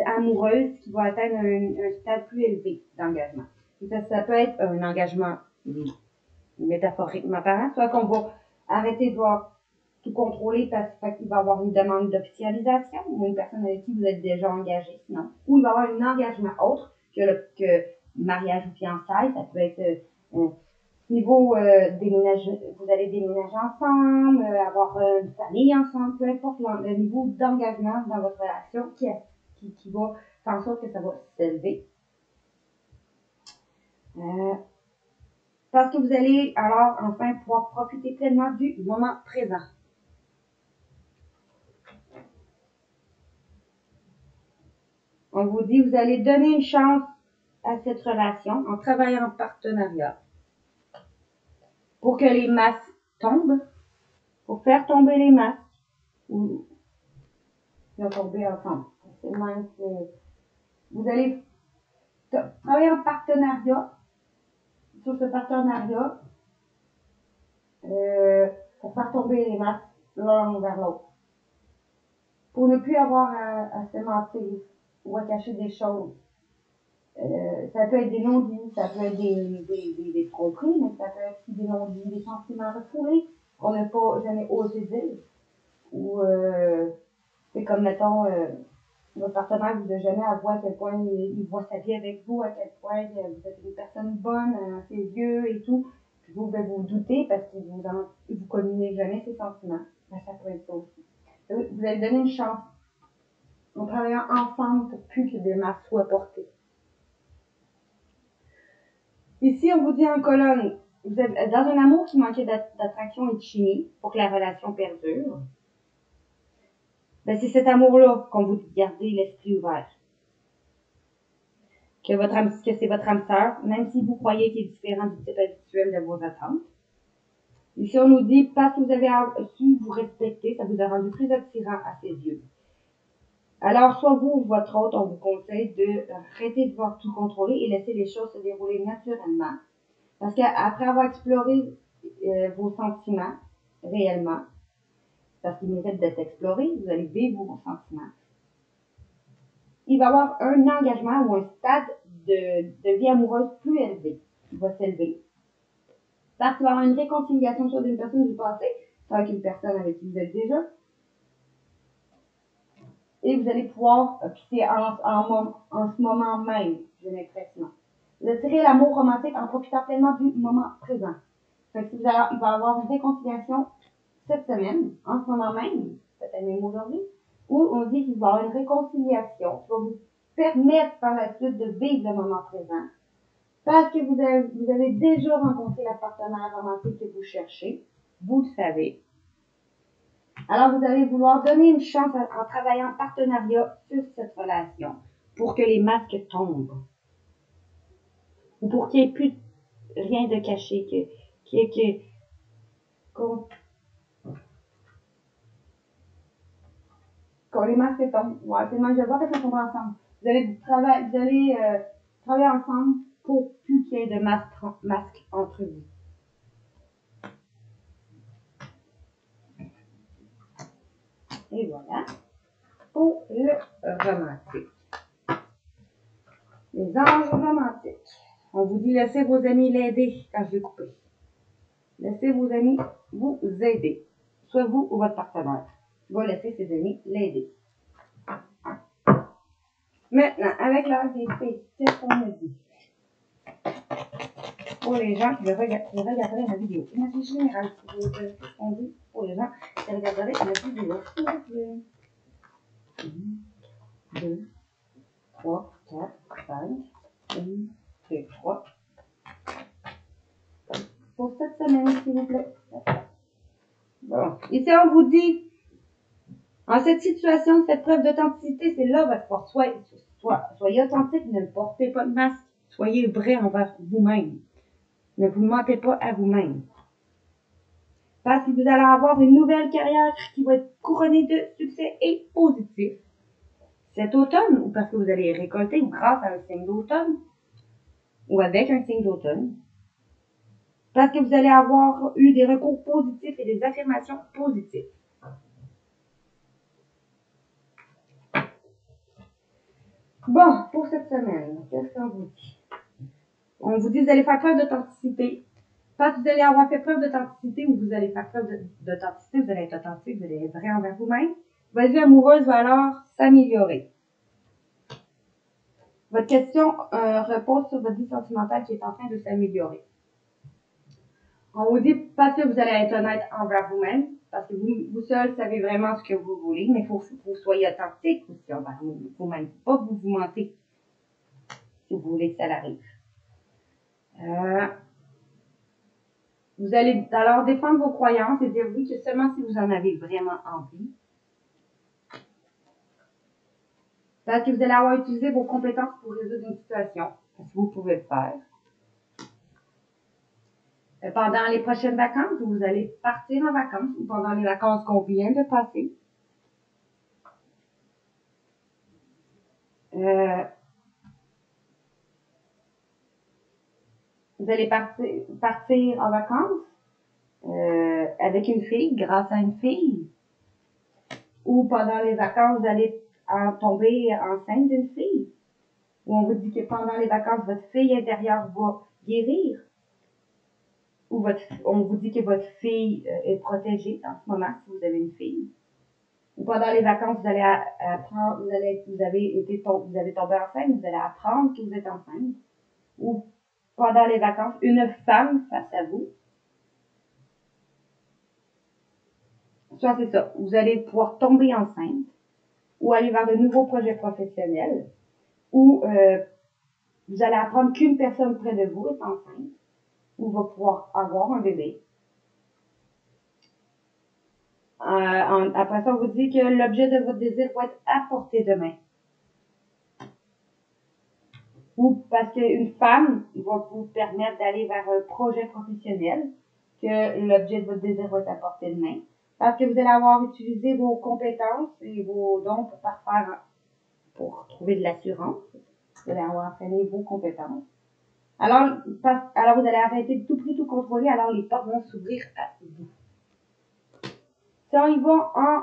amoureuse qui va atteindre un stade plus élevé d'engagement. Ça peut être un engagement métaphoriquement parlant, soit qu'on va arrêter de vouloir tout contrôler parce qu'il va y avoir une demande d'officialisation ou une personne avec qui vous êtes déjà engagé, sinon. Ou il va y avoir un engagement autre que mariage ou fiançailles, ça peut être niveau déménager, vous allez déménager ensemble, avoir une famille ensemble, peu importe le niveau d'engagement dans votre relation qui va faire en sorte que ça va s'élever. Parce que vous allez alors enfin pouvoir profiter pleinement du moment présent. On vous dit vous allez donner une chance à cette relation en travaillant en partenariat pour que les masques tombent, pour faire tomber les masques ou tomber ensemble. C'est même que vous allez travailler en partenariat sur ce partenariat pour faire tomber les masques l'un vers l'autre. Pour ne plus avoir à se mentir ou à cacher des choses. Ça peut être des non-dits, ça peut être des tromperies, mais ça peut être aussi des non-dits, des sentiments refoulés qu'on n'a pas jamais osé dire. Ou c'est comme, mettons, votre partenaire vous a jamais à voir à quel point il voit sa vie avec vous, à quel point vous êtes une personne bonne à ses yeux et tout. Puis vous vous doutez parce qu'il vous communique jamais ses sentiments. Ben, ça peut être ça aussi. Vous allez donner une chance en travaillant ensemble pour plus que des masques soient portées. Ici, on vous dit en colonne, vous êtes dans un amour qui manquait d'attraction et de chimie pour que la relation perdure. Ben, c'est cet amour-là qu'on vous dit de garder l'esprit ouvert. Que c'est votre âme sœur, même si vous croyez qu'il est différent du type habituel de vos attentes. Ici, on nous dit, parce que vous avez su vous respecter, ça vous a rendu plus attirant à ses yeux. Alors, soit vous ou votre hôte, on vous conseille de arrêter de vouloir tout contrôler et laisser les choses se dérouler naturellement. Parce qu'après avoir exploré vos sentiments réellement, parce qu'ils méritent d'être explorés, vous allez vivre vos sentiments. Il va y avoir un engagement ou un stade de vie amoureuse plus élevé qui va s'élever. Parce qu'il va y avoir une réconciliation soit d'une personne du passé, soit avec une personne avec qui vous êtes déjà. Et vous allez pouvoir, puis c'est en ce moment même, j'ai l'impression, vous attirez l'amour romantique en profitant pleinement du moment présent. Fait que il va y avoir une réconciliation cette semaine, en ce moment même, peut-être même aujourd'hui, où on dit qu'il va y avoir une réconciliation qui va vous permettre par la suite de vivre le moment présent. Parce que vous avez déjà rencontré la partenaire romantique que vous cherchez, vous le savez. Alors vous allez vouloir donner une chance en travaillant en partenariat sur cette relation pour que les masques tombent. Ou pour qu'il n'y ait plus rien de caché, quand les masques tombent. Ouais, c'est moi, je vois parce qu'on va ensemble. Vous allez travailler ensemble pour plus qu'il y ait de masques entre vous. Et voilà. Pour le romantique. Les anges romantiques. On vous dit laissez vos amis l'aider quand je vais couper. Laissez vos amis vous aider. Soit vous ou votre partenaire. Va laisser ses amis l'aider. Maintenant, avec l'art des fées, qu'est-ce qu'on a dit? Pour les gens qui regarderaient la vidéo. Énergie générale, si vous ce qu'on dit pour les gens qui regarderaient la vidéo. 1, 2, 3, 4, 5, 1, 2, 3. Pour cette semaine, s'il vous plaît. Bon. Ici, on vous dit, en cette situation, cette preuve d'authenticité, c'est là votre force. Soyez authentique, ne portez pas de masque. Soyez vrai envers vous-même. Ne vous mentez pas à vous-même. Parce que vous allez avoir une nouvelle carrière qui va être couronnée de succès et positif. Cet automne, ou parce que vous allez récolter, ou grâce à un signe d'automne, ou avec un signe d'automne. Parce que vous allez avoir eu des recours positifs et des affirmations positives. Bon, pour cette semaine, qu'est-ce qu'on vous dit? On vous dit que vous allez faire preuve d'authenticité. Parce que vous allez avoir fait preuve d'authenticité ou vous allez faire preuve d'authenticité, vous allez être authentique, vous allez être vrai envers vous-même. Votre vie amoureuse va alors s'améliorer. Votre question repose sur votre vie sentimentale qui est en train de s'améliorer. On vous dit parce que vous allez être honnête envers vous-même, parce que vous seul savez vraiment ce que vous voulez, mais il faut que vous soyez authentique aussi envers vous-même. Pas que vous vous mentez si vous voulez que ça arrive. Vous allez alors défendre vos croyances et dire oui que seulement si vous en avez vraiment envie. Parce que vous allez avoir utilisé vos compétences pour résoudre une situation, parce que vous pouvez le faire. Pendant les prochaines vacances, vous allez partir en vacances ou pendant les vacances qu'on vient de passer. Vous allez partir en vacances avec une fille, grâce à une fille. Ou pendant les vacances, vous allez tomber enceinte d'une fille. Ou on vous dit que pendant les vacances, votre fille intérieure va guérir. Ou on vous dit que votre fille est protégée en ce moment si vous avez une fille. Ou pendant les vacances, vous allez apprendre, vous avez tombé enceinte, vous allez apprendre que vous êtes enceinte. Ou pendant les vacances, une femme face à vous. Soit c'est ça, vous allez pouvoir tomber enceinte, ou aller vers de nouveaux projets professionnels, ou vous allez apprendre qu'une personne près de vous est enceinte, ou va pouvoir avoir un bébé. Après ça, on vous dit que l'objet de votre désir va être à portée de main. Ou parce qu'une femme va vous permettre d'aller vers un projet professionnel, que l'objet de votre désir va être à portée de main. Parce que vous allez avoir utilisé vos compétences et vos dons pour trouver de l'assurance. Vous allez avoir entraîné vos compétences. Alors vous allez arrêter de tout prix, tout contrôler, alors les portes vont s'ouvrir à vous. Si on y va en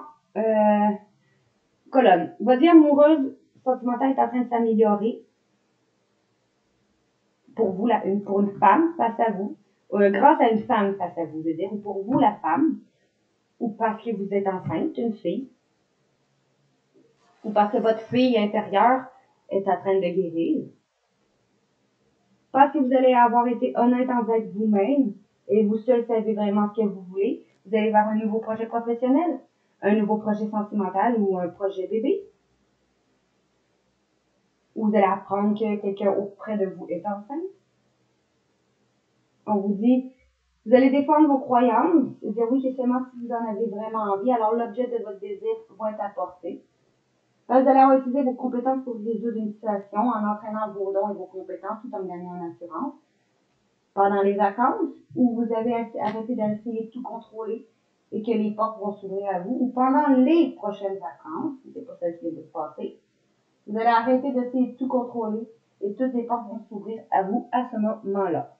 colonne, votre vie amoureuse sentimentale est en train de s'améliorer pour vous, pour une femme face à vous, grâce à une femme face à vous, je veux dire, ou pour vous, la femme, ou parce que vous êtes enceinte, une fille, ou parce que votre fille intérieure est en train de guérir, parce que vous allez avoir été honnête envers vous-même, et vous seul savez vraiment ce que vous voulez, vous allez vers un nouveau projet professionnel, un nouveau projet sentimental ou un projet bébé. Ou vous allez apprendre que quelqu'un auprès de vous est enceinte. On vous dit, vous allez défendre vos croyances, et dire oui, que seulement si vous en avez vraiment envie, alors l'objet de votre désir va être apporté. Là, vous allez avoir utilisé vos compétences pour résoudre une situation en entraînant vos dons et vos compétences tout en gagnant en assurance. Pendant les vacances, où vous avez arrêté d'essayer de tout contrôler et que les portes vont s'ouvrir à vous, ou pendant les prochaines vacances, c'est pas celle qui vient de se passer, vous allez arrêter d'essayer de tout contrôler et toutes les portes vont s'ouvrir à vous à ce moment-là.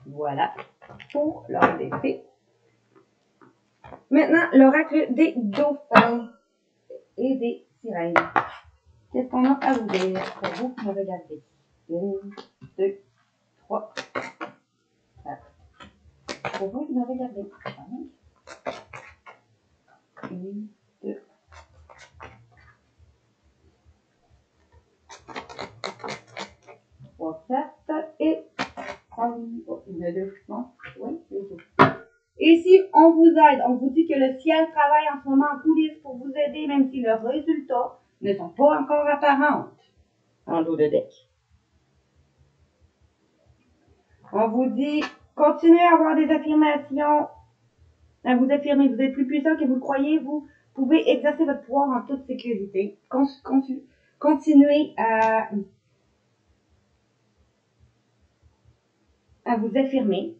Voilà pour l'ordre des fées. Maintenant, l'oracle des dauphins et des sirènes. Qu'est-ce qu'on a à vous dire pour vous qui me regardez? 1, 2, 3, 4. Pour vous qui me regardez. 1, 2, 3, 4 et 3. Oh, il y en a 2, non? Oui, c'est tout. Ici, on vous aide. On vous dit que le ciel travaille en ce moment en coulisses pour vous aider, même si leurs résultats ne sont pas encore apparents en dos de deck. On vous dit, continuez à avoir des affirmations, à vous affirmer. Vous êtes plus puissant que vous le croyez. Vous pouvez exercer votre pouvoir en toute sécurité. Continuez à vous affirmer.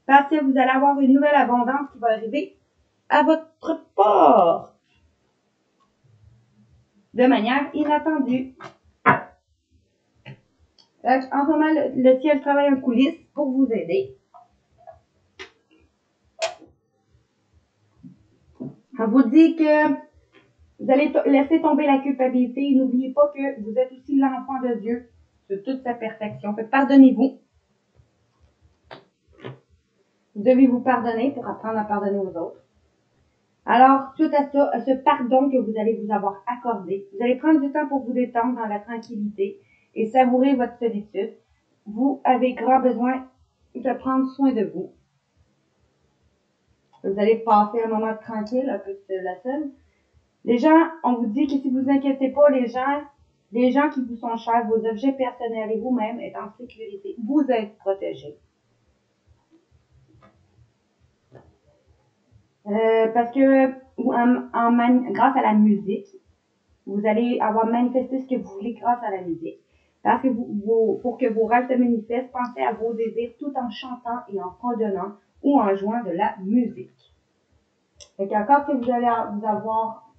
Parce que vous allez avoir une nouvelle abondance qui va arriver à votre porte de manière inattendue. En ce moment, le ciel travaille en coulisses pour vous aider. On vous dit que vous allez laisser tomber la culpabilité et n'oubliez pas que vous êtes aussi l'enfant de Dieu de toute sa perfection. Pardonnez-vous. Vous devez vous pardonner pour apprendre à pardonner aux autres. Alors, suite à ça, à ce pardon que vous allez vous avoir accordé, vous allez prendre du temps pour vous détendre dans la tranquillité et savourer votre solitude. Vous avez grand besoin de prendre soin de vous. Vous allez passer un moment tranquille, un peu de la scène. Les gens, on vous dit que si vous inquiétez pas, les gens qui vous sont chers, vos objets personnels et vous-même êtes en sécurité. Vous êtes protégés. Parce que grâce à la musique, vous allez avoir manifesté ce que vous voulez grâce à la musique. Parce que pour que vos rêves se manifestent, pensez à vos désirs tout en chantant et en fredonnant ou en jouant de la musique. Et quand vous allez avoir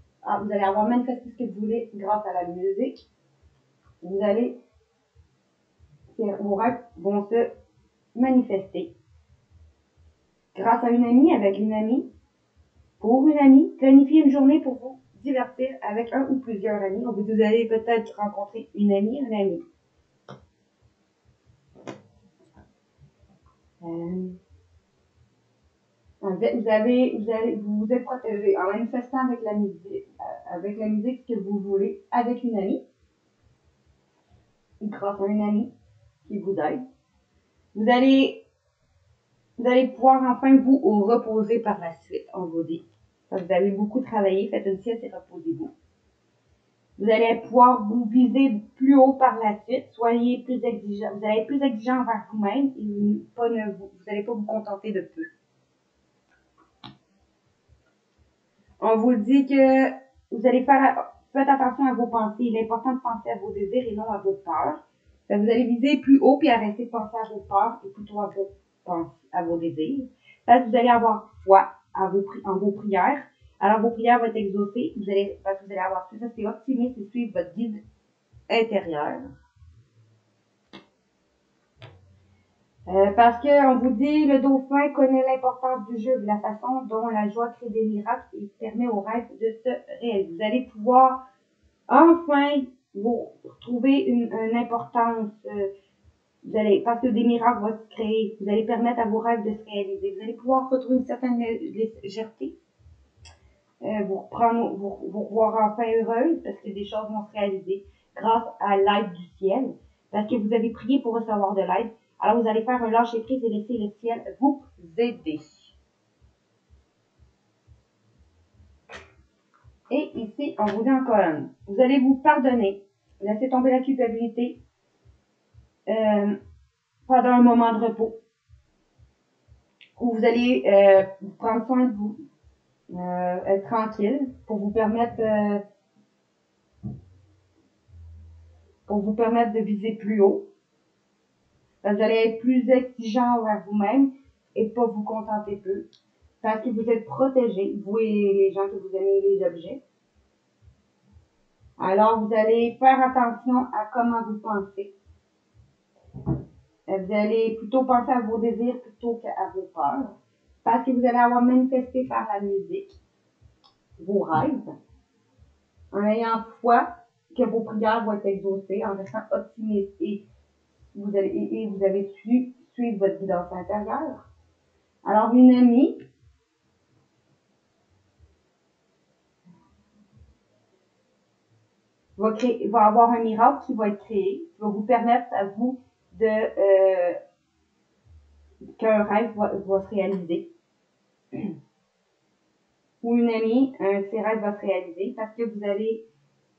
manifesté ce que vous voulez grâce à la musique, vos rêves vont se manifester. Grâce à une amie, avec une amie, pour une amie, planifiez une journée pour vous divertir avec un ou plusieurs amis. Vous allez peut-être rencontrer une amie, un ami. Vous êtes protégé en manifestant avec la musique que vous voulez, avec une amie, grâce à une amie qui vous aide. Vous allez pouvoir enfin vous reposer par la suite, on vous dit. Parce que vous avez beaucoup travaillé, faites une sieste et reposez-vous. Vous allez pouvoir vous viser plus haut par la suite, soyez plus exigeant. Vous allez être plus exigeant envers vous-même et vous n'allez pas vous contenter de peu. On vous dit que faites attention à vos pensées. Il est important de penser à vos désirs et non à vos peurs. Vous allez viser plus haut puis arrêter de penser à vos peurs et plutôt à vos désirs. Parce que vous allez avoir foi en vos prières. Alors vos prières vont être exaucées. Parce que vous allez avoir plus assez optimiste et suivre votre guide intérieur. Parce qu'on vous dit, le dauphin connaît l'importance du jeu, de la façon dont la joie crée des miracles et permet aux rêves de se réaliser. Vous allez pouvoir enfin vous retrouver une importance. Parce que des miracles vont se créer. Vous allez permettre à vos rêves de se réaliser. Vous allez pouvoir retrouver une certaine légèreté. Vous revoir enfin heureuse parce que des choses vont se réaliser grâce à l'aide du ciel. Parce que vous avez prié pour recevoir de l'aide. Alors, vous allez faire un lâcher prise et laisser le ciel vous aider. Et ici, on vous dit en colonne. Vous allez vous pardonner. Laissez tomber la culpabilité pendant un moment de repos. Où vous allez prendre soin de vous. Être tranquille pour vous permettre de viser plus haut. Vous allez être plus exigeant envers vous-même et pas vous contenter peu. Parce que vous êtes protégé, vous et les gens que vous aimez et les objets. Alors, vous allez faire attention à comment vous pensez. Vous allez plutôt penser à vos désirs plutôt qu'à vos peurs. Parce que vous allez avoir manifesté par la musique vos rêves. En ayant foi que vos prières vont être exaucées, en restant optimiste et vous avez su suivre votre guidance intérieure. Alors, une amie va avoir un miracle qui va être créé, qui va vous permettre à vous qu'un rêve va se réaliser. Ou une amie, ses rêves va se réaliser parce que vous allez,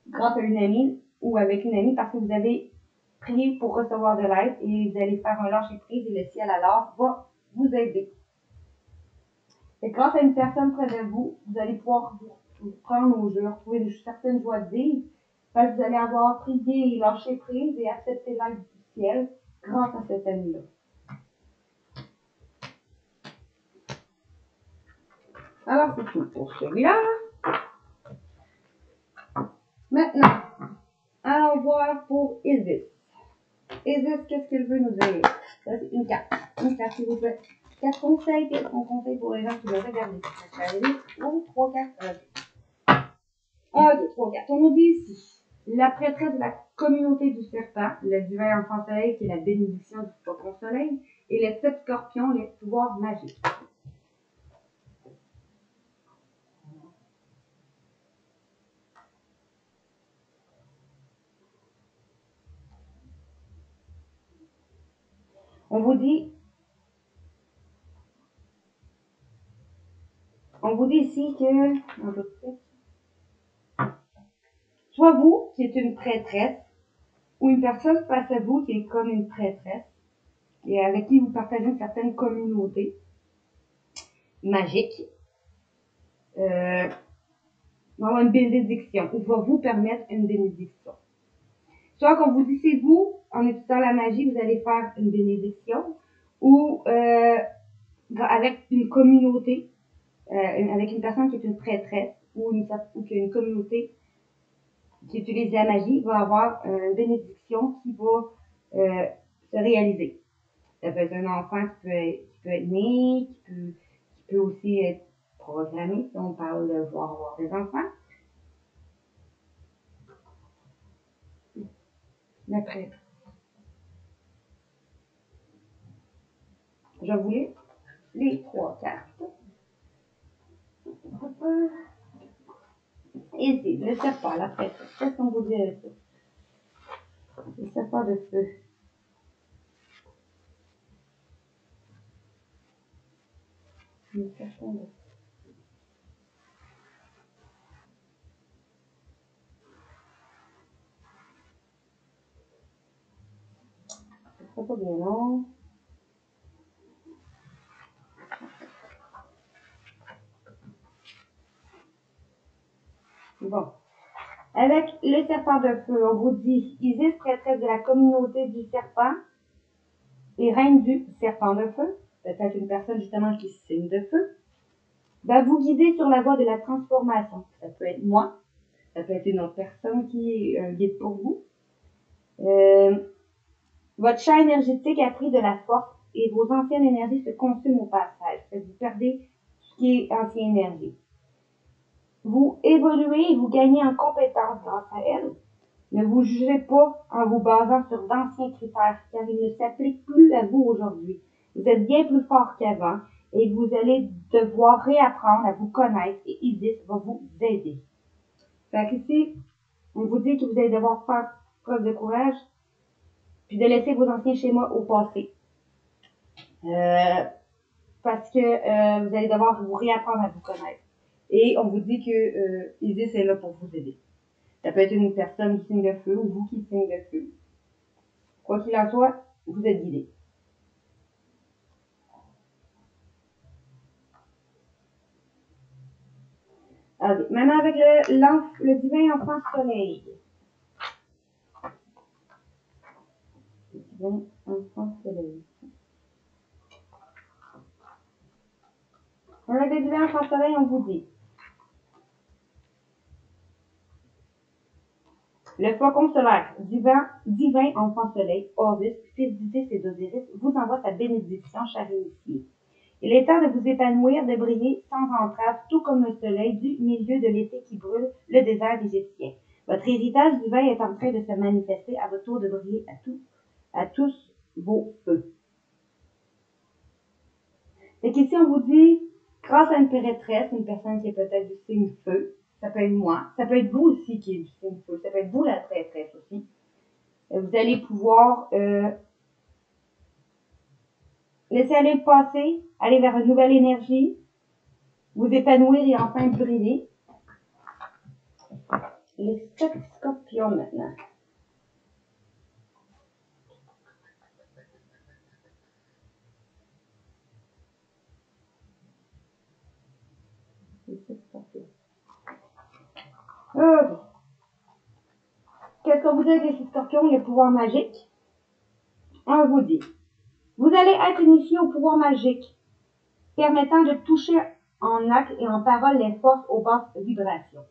grâce à une amie ou avec une amie, parce que vous avez prié pour recevoir de l'aide et vous allez faire un lâcher prise et le ciel alors va vous aider. Et grâce à une personne près de vous, vous allez pouvoir vous prendre au jeu, retrouver une certaine joie de vivre, parce que vous allez avoir prié et lâché prise et accepté l'aide du ciel grâce à cette amie-là. Alors, c'est tout pour celui-là. Maintenant, allons voir pour Isis. Isis, qu'est-ce qu'elle veut nous dire? Ça, c'est une carte. Une carte, s'il vous plaît. 4 conseils. Qu'est-ce qu'on conseille pour les gens qui veulent regarder? Ou 3 cartes. Ok, 3 cartes. On nous dit ici la prêtresse de la communauté du serpent, le divin enfant soleil qui est la bénédiction du faucon soleil, et les 7 scorpions, les pouvoirs magiques. On vous dit ici que soit vous qui êtes une prêtresse ou une personne face à vous qui est comme une prêtresse et avec qui vous partagez une certaine communauté magique, va avoir une bénédiction ou va vous permettre une bénédiction. Soit qu'on vous dit c'est vous, en étudiant la magie, vous allez faire une bénédiction ou avec une communauté, avec une personne qui est une prêtresse ou qui a une communauté qui utilise la magie, va avoir une bénédiction qui va se réaliser. Ça peut être un enfant qui peut être né, qui peut aussi être programmé, si on parle de voir avoir des enfants. Le prêtre. Je vais vous lire les 3 cartes. Ici, le serpent, la prêtresse. Qu'est-ce qu'on vous dit avec ça? Le serpent de feu. Le serpent de feu. C'est pas bien long. Bon. Avec le serpent de feu, on vous dit Isis, prêtresse de la communauté du serpent et reine du serpent de feu, peut-être une personne justement qui signe de feu, va vous guider sur la voie de la transformation. Ça peut être moi, ça peut être une autre personne qui est un guide pour vous. Votre champ énergétique a pris de la force et vos anciennes énergies se consument au passage. Vous perdez ce qui est ancienne énergie. Vous évoluez et vous gagnez en compétence grâce à elle. Ne vous jugez pas en vous basant sur d'anciens critères, car ils ne s'appliquent plus à vous aujourd'hui. Vous êtes bien plus fort qu'avant et vous allez devoir réapprendre à vous connaître et Isis va vous aider. Fait qu'ici, on vous dit que vous allez devoir faire preuve de courage puis de laisser vos anciens schémas au passé. Parce que vous allez devoir vous réapprendre à vous connaître. Et on vous dit que Isis est là pour vous aider. Ça peut être une personne qui signe de feu ou vous qui signe de feu. Quoi qu'il en soit, vous êtes guidé. Okay. Maintenant avec le divin enfant soleil. Le divin enfant soleil. Avec le divin enfant soleil, on vous dit le faucon solaire, divin enfant soleil, Horus, fils d'Isis et d'Osiris, vous envoie sa bénédiction, chère initiée. Il est temps de vous épanouir, de briller sans entrave, tout comme le soleil du milieu de l'été qui brûle le désert égyptien. Votre héritage divin est en train de se manifester à votre tour de briller à tous vos feux. Et qu'ici, on vous dit, grâce à une prêtresse, une personne qui est peut-être du signe feu, ça peut être moi, ça peut être vous aussi qui est du signe feu, ça peut être vous la prêtresse aussi. Vous allez pouvoir laisser aller le passé, aller vers une nouvelle énergie, vous épanouir et enfin briller. Les 7 scorpions maintenant. Les 7 scorpions. Okay. Qu'est-ce qu'on vous dit avec les 6 scorpions? Le pouvoir magique. On vous dit, vous allez être initié au pouvoir magique, permettant de toucher en acte et en parole les forces aux basses vibrations.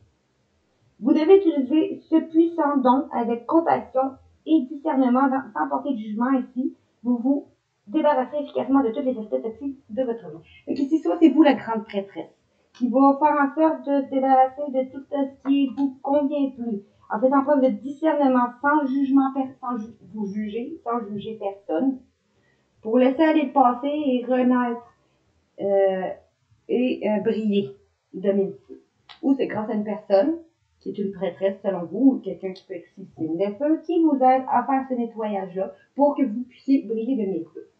Vous devez utiliser ce puissant don avec compassion et discernement sans porter de jugement ici. Vous vous débarrassez efficacement de toutes les aspects toxiques de votre vie. Donc ici, soit c'est vous la grande prêtresse qui va faire en sorte de se débarrasser de tout ce qui vous convient plus, en faisant preuve de discernement sans jugement, sans vous juger, sans juger personne, pour laisser aller le passé et renaître briller de méditer. Ou c'est grâce à une personne qui est une prêtresse selon vous, ou quelqu'un qui peut être signe de feu, qui vous aide à faire ce nettoyage-là pour que vous puissiez briller de mes feux.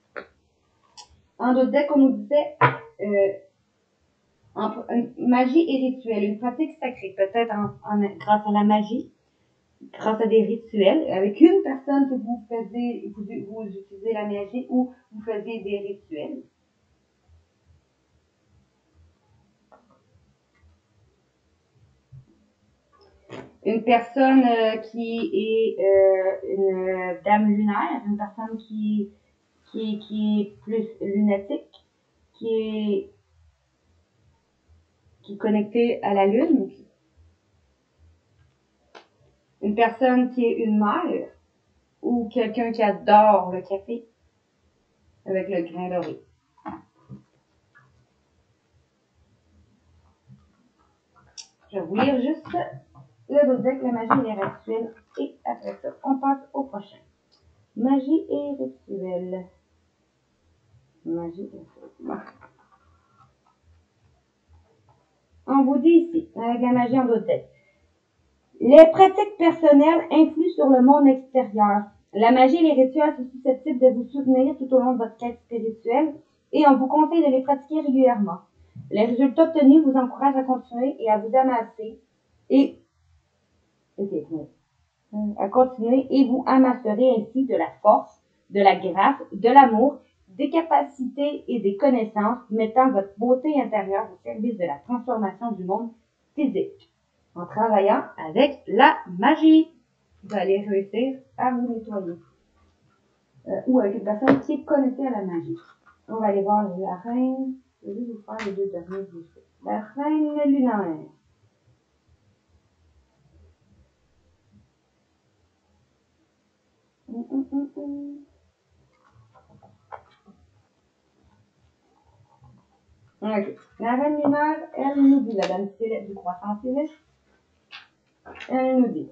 En d'autres decks, on nous disait magie et rituel, une pratique sacrée, peut-être grâce à la magie, grâce à des rituels, avec une personne que vous faisiez, vous utilisez la magie ou vous faisiez des rituels. Une personne qui est une dame lunaire, une personne qui est plus lunatique, qui est connectée à la lune. Une personne qui est une mère ou quelqu'un qui adore le café avec le grain doré. Je vais vous lire juste le dodeck, la magie et les rituels, et après ça, on passe au prochain. Magie et rituels. Magie. Bon. On vous dit ici, avec la magie en d'autres têtes. Les pratiques personnelles influent sur le monde extérieur. La magie et les rituels sont susceptibles de vous soutenir tout au long de votre quête spirituelle et on vous conseille de les pratiquer régulièrement. Les résultats obtenus vous encouragent à continuer et à vous amasser et à continuer et vous amasserez ainsi de la force, de la grâce, de l'amour, des capacités et des connaissances mettant votre beauté intérieure au service de la transformation du monde physique. En travaillant avec la magie, vous allez réussir à vous nettoyer. Ou avec une personne qui est connectée à la magie. On va aller voir la reine. Je vais vous faire les deux derniers bouchées. La reine lunaire. Ok. La reine lunaire, elle nous dit, la dame du croissant céleste, elle nous dit,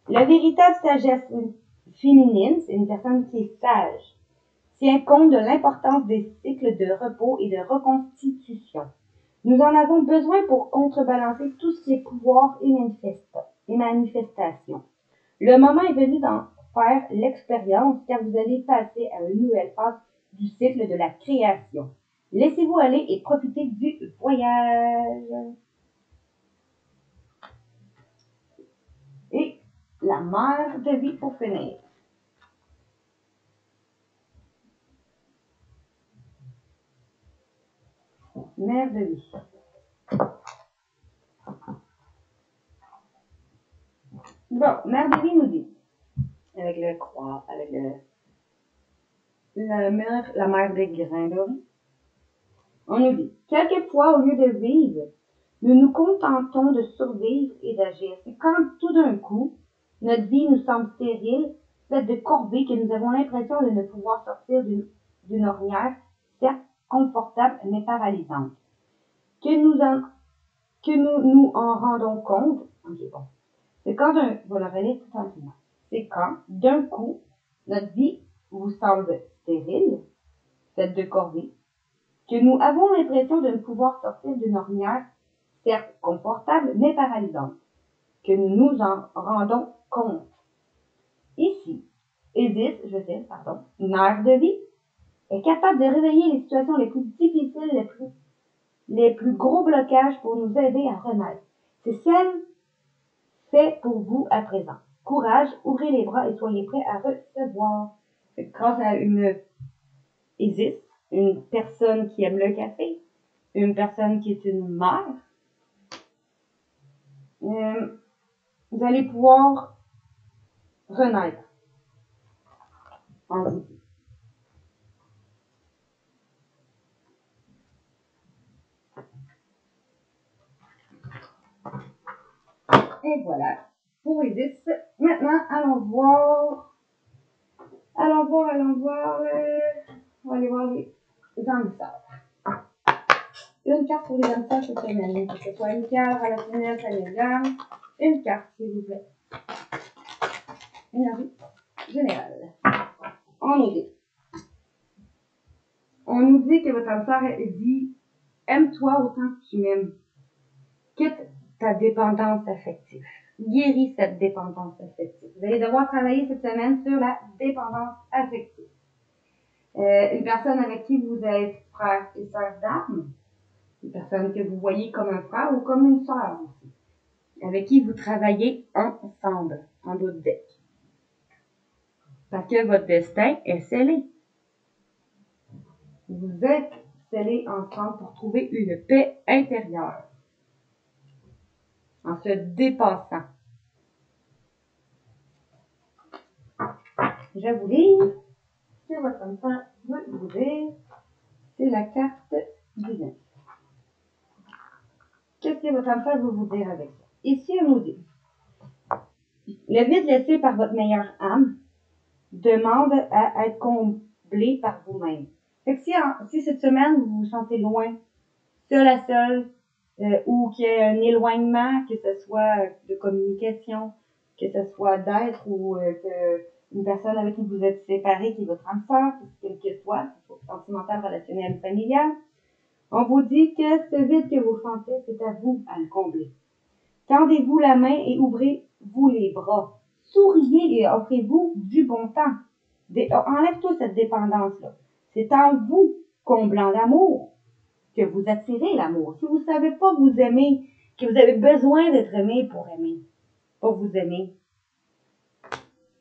la véritable sagesse féminine, c'est une personne qui est sage, tient compte de l'importance des cycles de repos et de reconstitution. Nous en avons besoin pour contrebalancer tout ce qui est pouvoir et manifestation. Le moment est venu d'en faire l'expérience car vous allez passer à une nouvelle phase du cycle de la création. Laissez-vous aller et profitez du voyage. Et la mère de vie pour finir. Mère de vie. Bon, mère de vie nous dit, avec le croix, avec la mère des grains dorés, on nous dit, quelquefois, au lieu de vivre, nous nous contentons de survivre et d'agir. C'est quand tout d'un coup, notre vie nous semble stérile, faite de corvées, que nous avons l'impression de ne pouvoir sortir d'une ornière, certes confortable, mais paralysante. Que nous en rendons compte, ok, bon. C'est quand vous le relire tout simplement. C'est quand, d'un coup, notre vie vous semble stérile, faite de corvées, que nous avons l'impression de ne pouvoir sortir d'une ornière, certes confortable, mais paralysante, que nous nous en rendons compte. Ici, Isis, mère de vie, est capable de réveiller les situations les plus difficiles, les plus gros blocages pour nous aider à renaître. C'est celle fait pour vous à présent. Courage, ouvrez les bras et soyez prêts à recevoir. Grâce à une Isis, une personne qui aime le café, une personne qui est une mère, vous allez pouvoir renaître en vous. Et voilà, pour Isis. Maintenant, allons voir, on va aller voir les âmes sœurs. Une carte pour les âmes sœurs cette semaine, que ce soit amicale, relationnelle, familiale. Une carte, s'il vous plaît. Énergie générale. On nous dit que votre âme sœur dit aime-toi autant que tu m'aimes. Quitte ta dépendance affective. Guéris cette dépendance affective. Vous allez devoir travailler cette semaine sur la dépendance affective. Une personne avec qui vous êtes frère et sœur d'âme, une personne que vous voyez comme un frère ou comme une sœur aussi, avec qui vous travaillez ensemble, en d'autres decks. Parce que votre destin est scellé. Vous êtes scellés ensemble pour trouver une paix intérieure. En se dépassant. Je vous lis ce que votre enfant veut vous dire. C'est la carte divine. Qu'est-ce que votre enfant veut vous dire avec ça? Ici, on nous dit, le vide laissé par votre meilleure âme demande à être comblé par vous-même. Fait que si cette semaine, vous vous sentez loin, seul à seul, ou qu'il y ait un éloignement, que ce soit de communication, que ce soit d'être ou que une personne avec qui vous êtes séparé, qui est votre âme sœur, quelle que soit, sentimentale, relationnelle ou familiale. On vous dit que ce vide que vous sentez, c'est à vous à le combler. Tendez-vous la main et ouvrez-vous les bras. Souriez et offrez-vous du bon temps. Enlève-toi cette dépendance-là. C'est en vous, comblant l'amour, que vous attirez l'amour. Si vous ne savez pas vous aimer, que vous avez besoin d'être aimé pour aimer, pour vous aimer,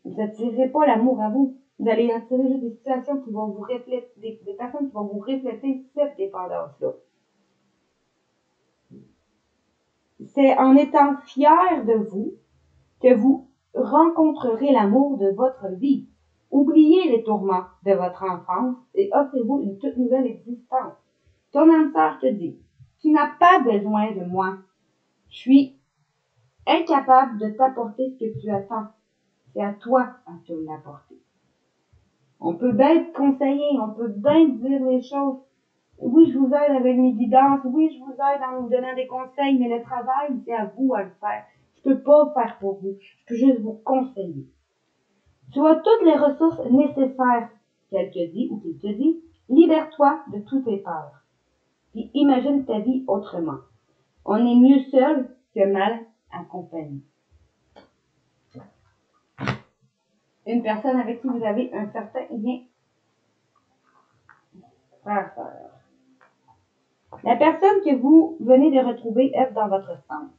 vous n'attirez pas l'amour à vous. Vous allez attirer juste des situations qui vont vous refléter, des personnes qui vont vous refléter cette dépendance-là. C'est en étant fier de vous que vous rencontrerez l'amour de votre vie. Oubliez les tourments de votre enfance et offrez-vous une toute nouvelle existence. Ton âme sœur te dit, tu n'as pas besoin de moi. Je suis incapable de t'apporter ce que tu attends. C'est à toi à te l'apporter. On peut bien te conseiller, on peut bien te dire les choses. Oui, je vous aide avec mes guidances, oui, je vous aide en vous donnant des conseils, mais le travail, c'est à vous à le faire. Je peux pas le faire pour vous, je peux juste vous conseiller. Tu as toutes les ressources nécessaires qu'elle te dit ou qu'il te dit. Libère-toi de toutes tes peurs. Puis imagine ta vie autrement. On est mieux seul que mal accompagné. Une personne avec qui vous avez un certain lien frère-sœur. La personne que vous venez de retrouver œuvre dans votre sens.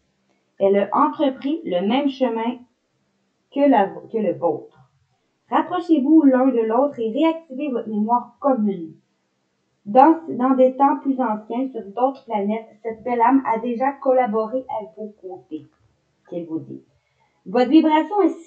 Elle a entrepris le même chemin que le vôtre. Rapprochez-vous l'un de l'autre et réactivez votre mémoire commune. Dans des temps plus anciens, sur d'autres planètes, cette belle âme a déjà collaboré à vos côtés, qu'elle vous dit. Votre vibration est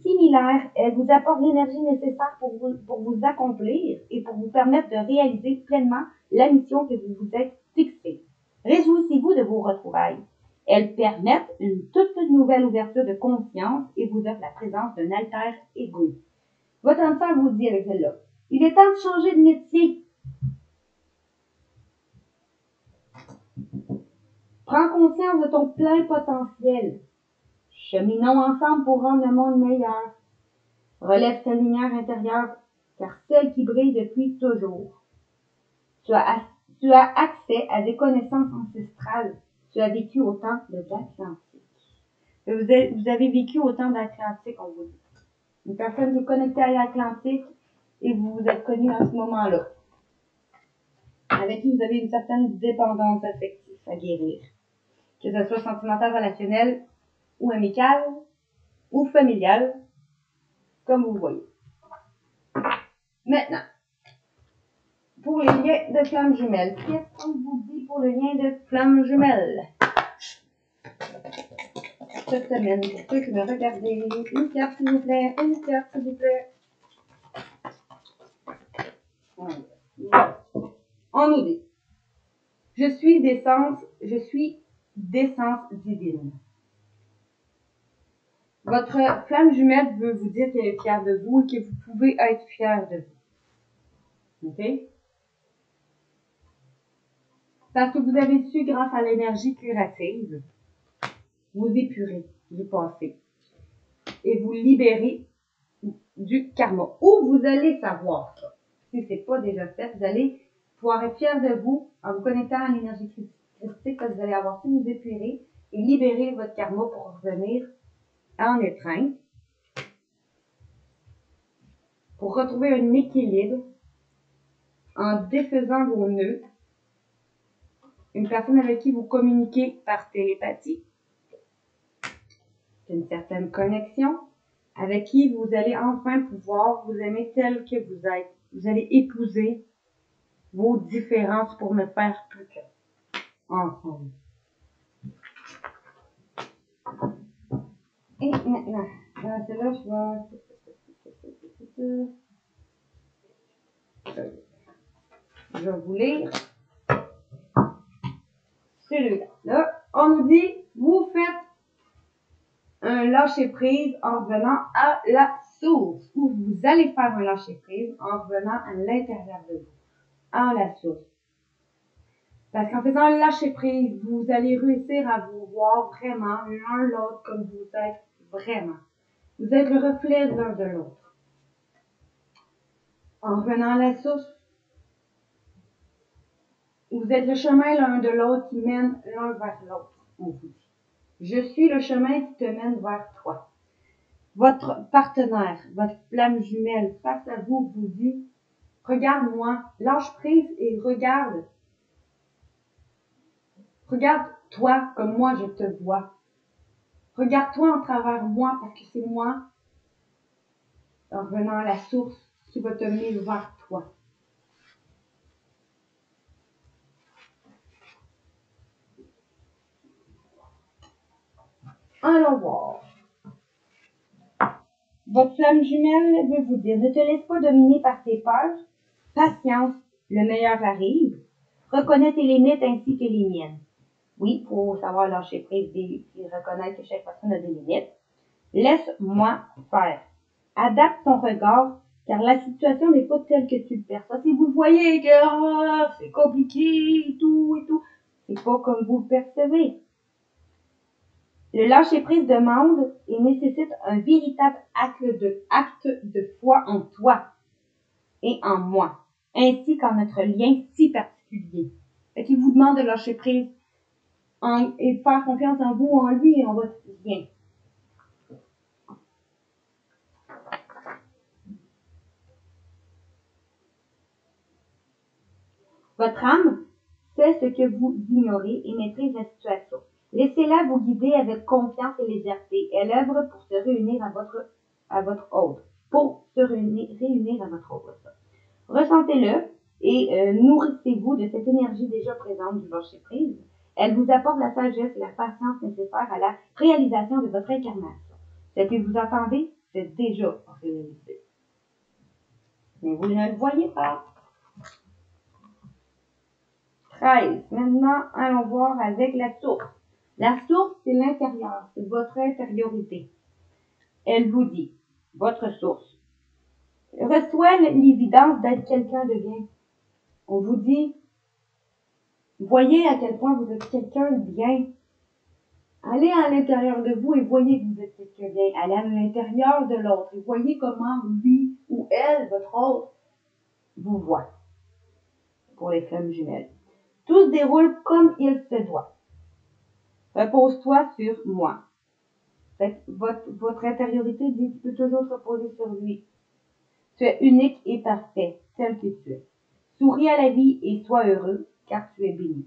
similaire, elle vous apporte l'énergie nécessaire pour vous accomplir et pour vous permettre de réaliser pleinement la mission que vous vous êtes fixée. Réjouissez-vous de vos retrouvailles. Elles permettent une toute nouvelle ouverture de conscience et vous offrent la présence d'un alter ego. Votre âme sœur vous dit avec celle-là, il est temps de changer de métier. Prends conscience de ton plein potentiel. Cheminons ensemble pour rendre le monde meilleur. Relève ta lumière intérieure, car celle qui brille depuis toujours. Tu as accès à des connaissances ancestrales. Tu as vécu au temps de l'Atlantique. Vous avez vécu au temps de l'Atlantique, on vous dit. Une personne qui est connectée à l'Atlantique et vous vous êtes connu à ce moment-là. Avec qui vous avez une certaine dépendance affective à guérir. Que ce soit sentimentale, relationnelle, ou amicale, ou familiale, comme vous voyez. Maintenant, pour les liens de flammes jumelles, qu'est-ce qu'on vous dit pour le lien de flammes jumelles? Cette semaine, pour ceux qui me regardez, une carte s'il vous plaît, une carte s'il vous plaît. On nous dit, je suis d'essence divine. Votre flamme jumelle veut vous dire qu'elle est fière de vous et que vous pouvez être fier de vous. OK? Parce que vous avez su, grâce à l'énergie curative, vous épurer du passé et vous libérer du karma. Ou vous allez savoir ça. Si ce n'est pas déjà fait, vous allez pouvoir être fier de vous en vous connectant à l'énergie christique que vous allez avoir su vous épurer et libérer votre karma pour revenir en étreinte, pour retrouver un équilibre en défaisant vos nœuds. Une personne avec qui vous communiquez par télépathie, une certaine connexion, avec qui vous allez enfin pouvoir vous aimer tel que vous êtes. Vous allez épouser vos différences pour ne faire plus qu'ensemble. Et maintenant, dans celle-là, je vais vous lire celui-là. Là, on nous dit, vous faites un lâcher-prise en revenant à la source, ou vous allez faire un lâcher-prise en revenant à l'intérieur de vous, à la source. Parce qu'en faisant un lâcher-prise, vous allez réussir à vous voir vraiment l'un l'autre comme vous êtes vraiment. Vous êtes le reflet l'un de l'autre. En revenant à la source, vous êtes le chemin l'un de l'autre qui mène l'un vers l'autre, on vous dit. Je suis le chemin qui te mène vers toi. Votre partenaire, votre flamme jumelle face à vous vous dit, regarde-moi, lâche prise et regarde. Regarde-toi comme moi je te vois. Regarde-toi en travers moi parce que c'est moi, en revenant à la source, qui va te mener vers toi. Allons voir. Votre flamme jumelle veut vous dire, ne te laisse pas dominer par tes peurs. Patience, le meilleur arrive. Reconnais tes limites ainsi que les miennes. Oui, il faut savoir lâcher prise et reconnaître que chaque personne a des limites. Laisse-moi faire. Adapte ton regard, car la situation n'est pas telle que tu le perçois. Si vous voyez que c'est compliqué et tout, c'est pas comme vous le percevez. Le lâcher-prise demande et nécessite un véritable acte de foi en toi et en moi, ainsi qu'en notre lien si particulier. Fait qu'il vous demande de lâcher prise et de faire confiance en vous, en lui et en votre lien. Votre âme sait ce que vous ignorez et maîtrise la situation. Laissez-la vous guider avec confiance et légèreté. Elle œuvre pour se réunir à votre autre. Ressentez-le et nourrissez-vous de cette énergie déjà présente du lâcher prise. Elle vous apporte la sagesse et la patience nécessaires à la réalisation de votre incarnation. Ce que vous attendez, c'est déjà réalisé. Mais vous ne le voyez pas. 13. Maintenant, allons voir avec la source. La source, c'est l'intérieur, c'est votre intériorité. Elle vous dit, votre source, reçoit l'évidence d'être quelqu'un de bien. On vous dit, voyez à quel point vous êtes quelqu'un de bien. Allez à l'intérieur de vous et voyez que vous êtes quelqu'un de bien. Allez à l'intérieur de l'autre et voyez comment lui ou elle, votre autre, vous voit. Pour les flammes jumelles. Tout se déroule comme il se doit. Repose-toi sur moi. Votre intériorité dit, tu peux toujours te reposer sur lui. Tu es unique et parfait, tel que tu es. Souris à la vie et sois heureux, car tu es béni.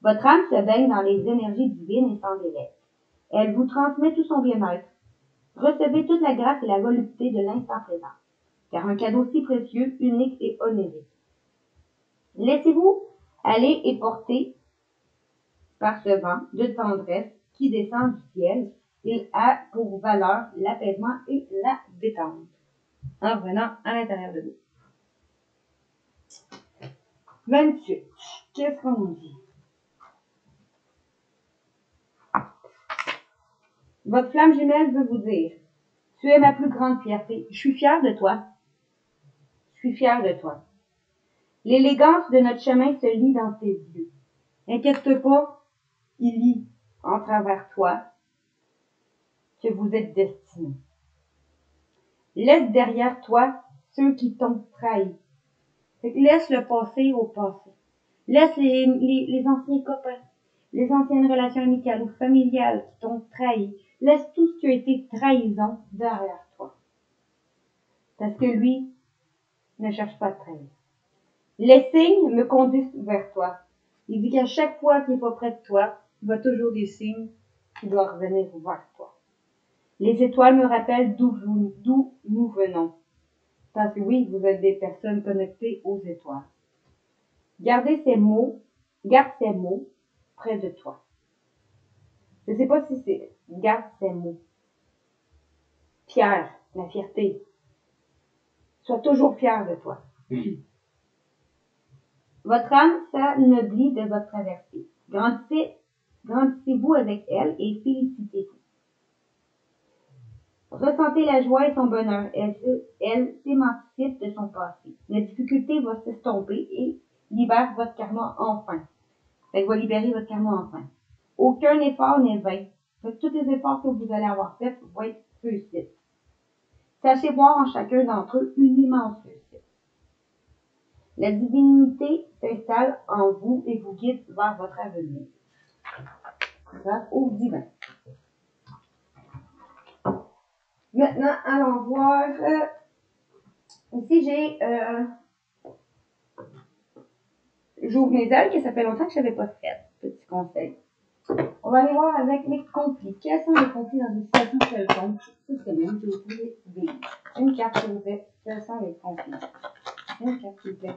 Votre âme se baigne dans les énergies divines et sans délai. Elle vous transmet tout son bien-être. Recevez toute la grâce et la volupté de l'instant présent, car un cadeau si précieux, unique et onérique. Laissez-vous aller et porter par ce vent de tendresse qui descend du ciel. Il a pour valeur l'apaisement et la détente. En revenant à l'intérieur de vous. 28. Qu'est-ce qu'on nous dit? Votre flamme jumelle veut vous dire, tu es ma plus grande fierté. Je suis fière de toi. Je suis fière de toi. L'élégance de notre chemin se lit dans tes yeux. Inquiète-toi pas, il lit en travers toi que vous êtes destiné. Laisse derrière toi ceux qui t'ont trahi. Laisse le passé au passé. Laisse les anciens copains, les anciennes relations amicales ou familiales qui t'ont trahi. Laisse tout ce qui a été trahison derrière toi. Parce que lui ne cherche pas à te trahir. Les signes me conduisent vers toi. Il dit qu'à chaque fois qu'il n'est pas près de toi, il y a toujours des signes qui doivent revenir vers toi. Les étoiles me rappellent d'où nous venons. Parce que oui, vous êtes des personnes connectées aux étoiles. Garde ces mots près de toi. Je ne sais pas si c'est garde ces mots. Fier, la fierté. Sois toujours fier de toi. Votre âme s'anoblit de votre traversée. Grandissez-vous avec elle et félicitez-vous. Ressentez la joie et son bonheur. Elle s'émancipe de son passé. La difficulté va s'estomper et libère votre karma enfin. Elle va libérer votre karma enfin. Aucun effort n'est vain. Tous les efforts que vous allez avoir faits vont être réussite. Sachez voir en chacun d'entre eux une immense réussite. La divinité s'installe en vous et vous guide vers votre avenir. Grâce au divin. Maintenant, allons voir. Ici, j'ouvre mes ailes, que ça fait longtemps que je n'avais pas fait. Petit conseil. On va aller voir avec les conflits. Quels sont les conflits dans une situation quelconque? Cette semaine, je vais vous vivre. Une carte, s'il vous plaît. Quels sont les conflits? Une carte, s'il vous plaît.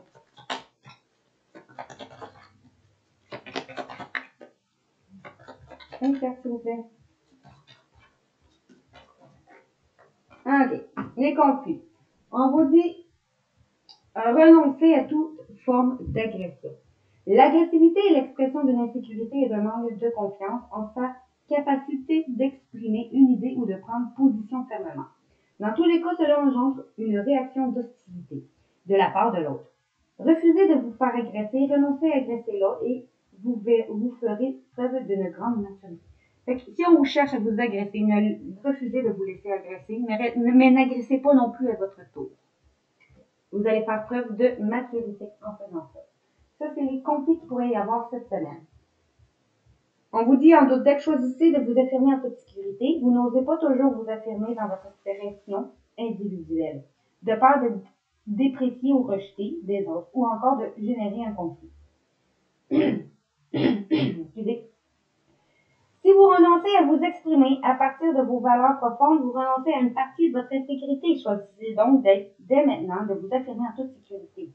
Une carte, s'il vous plaît. Ok. Les conflits. On vous dit renoncer à toute forme d'agression. L'agressivité est l'expression d'une insécurité et d'un manque de confiance en sa capacité d'exprimer une idée ou de prendre position fermement. Dans tous les cas, cela engendre une réaction d'hostilité de la part de l'autre. Refusez de vous faire agresser, renoncez à agresser l'autre et vous ferez preuve d'une grande maturité. Fait que si on vous cherche à vous agresser, refusez de vous laisser agresser, mais n'agressez pas non plus à votre tour. Vous allez faire preuve de maturité en faisant ça. Ça, c'est les conflits qu'il pourrait y avoir cette semaine. On vous dit en d'autres deck, choisissez de vous affirmer en toute sécurité. Vous n'osez pas toujours vous affirmer dans votre expression individuelle, de peur de déprécier ou rejeter des autres, ou encore de générer un conflit. Excusez. Si vous renoncez à vous exprimer à partir de vos valeurs profondes, vous renoncez à une partie de votre intégrité. Choisissez donc dès maintenant de vous affirmer en toute sécurité.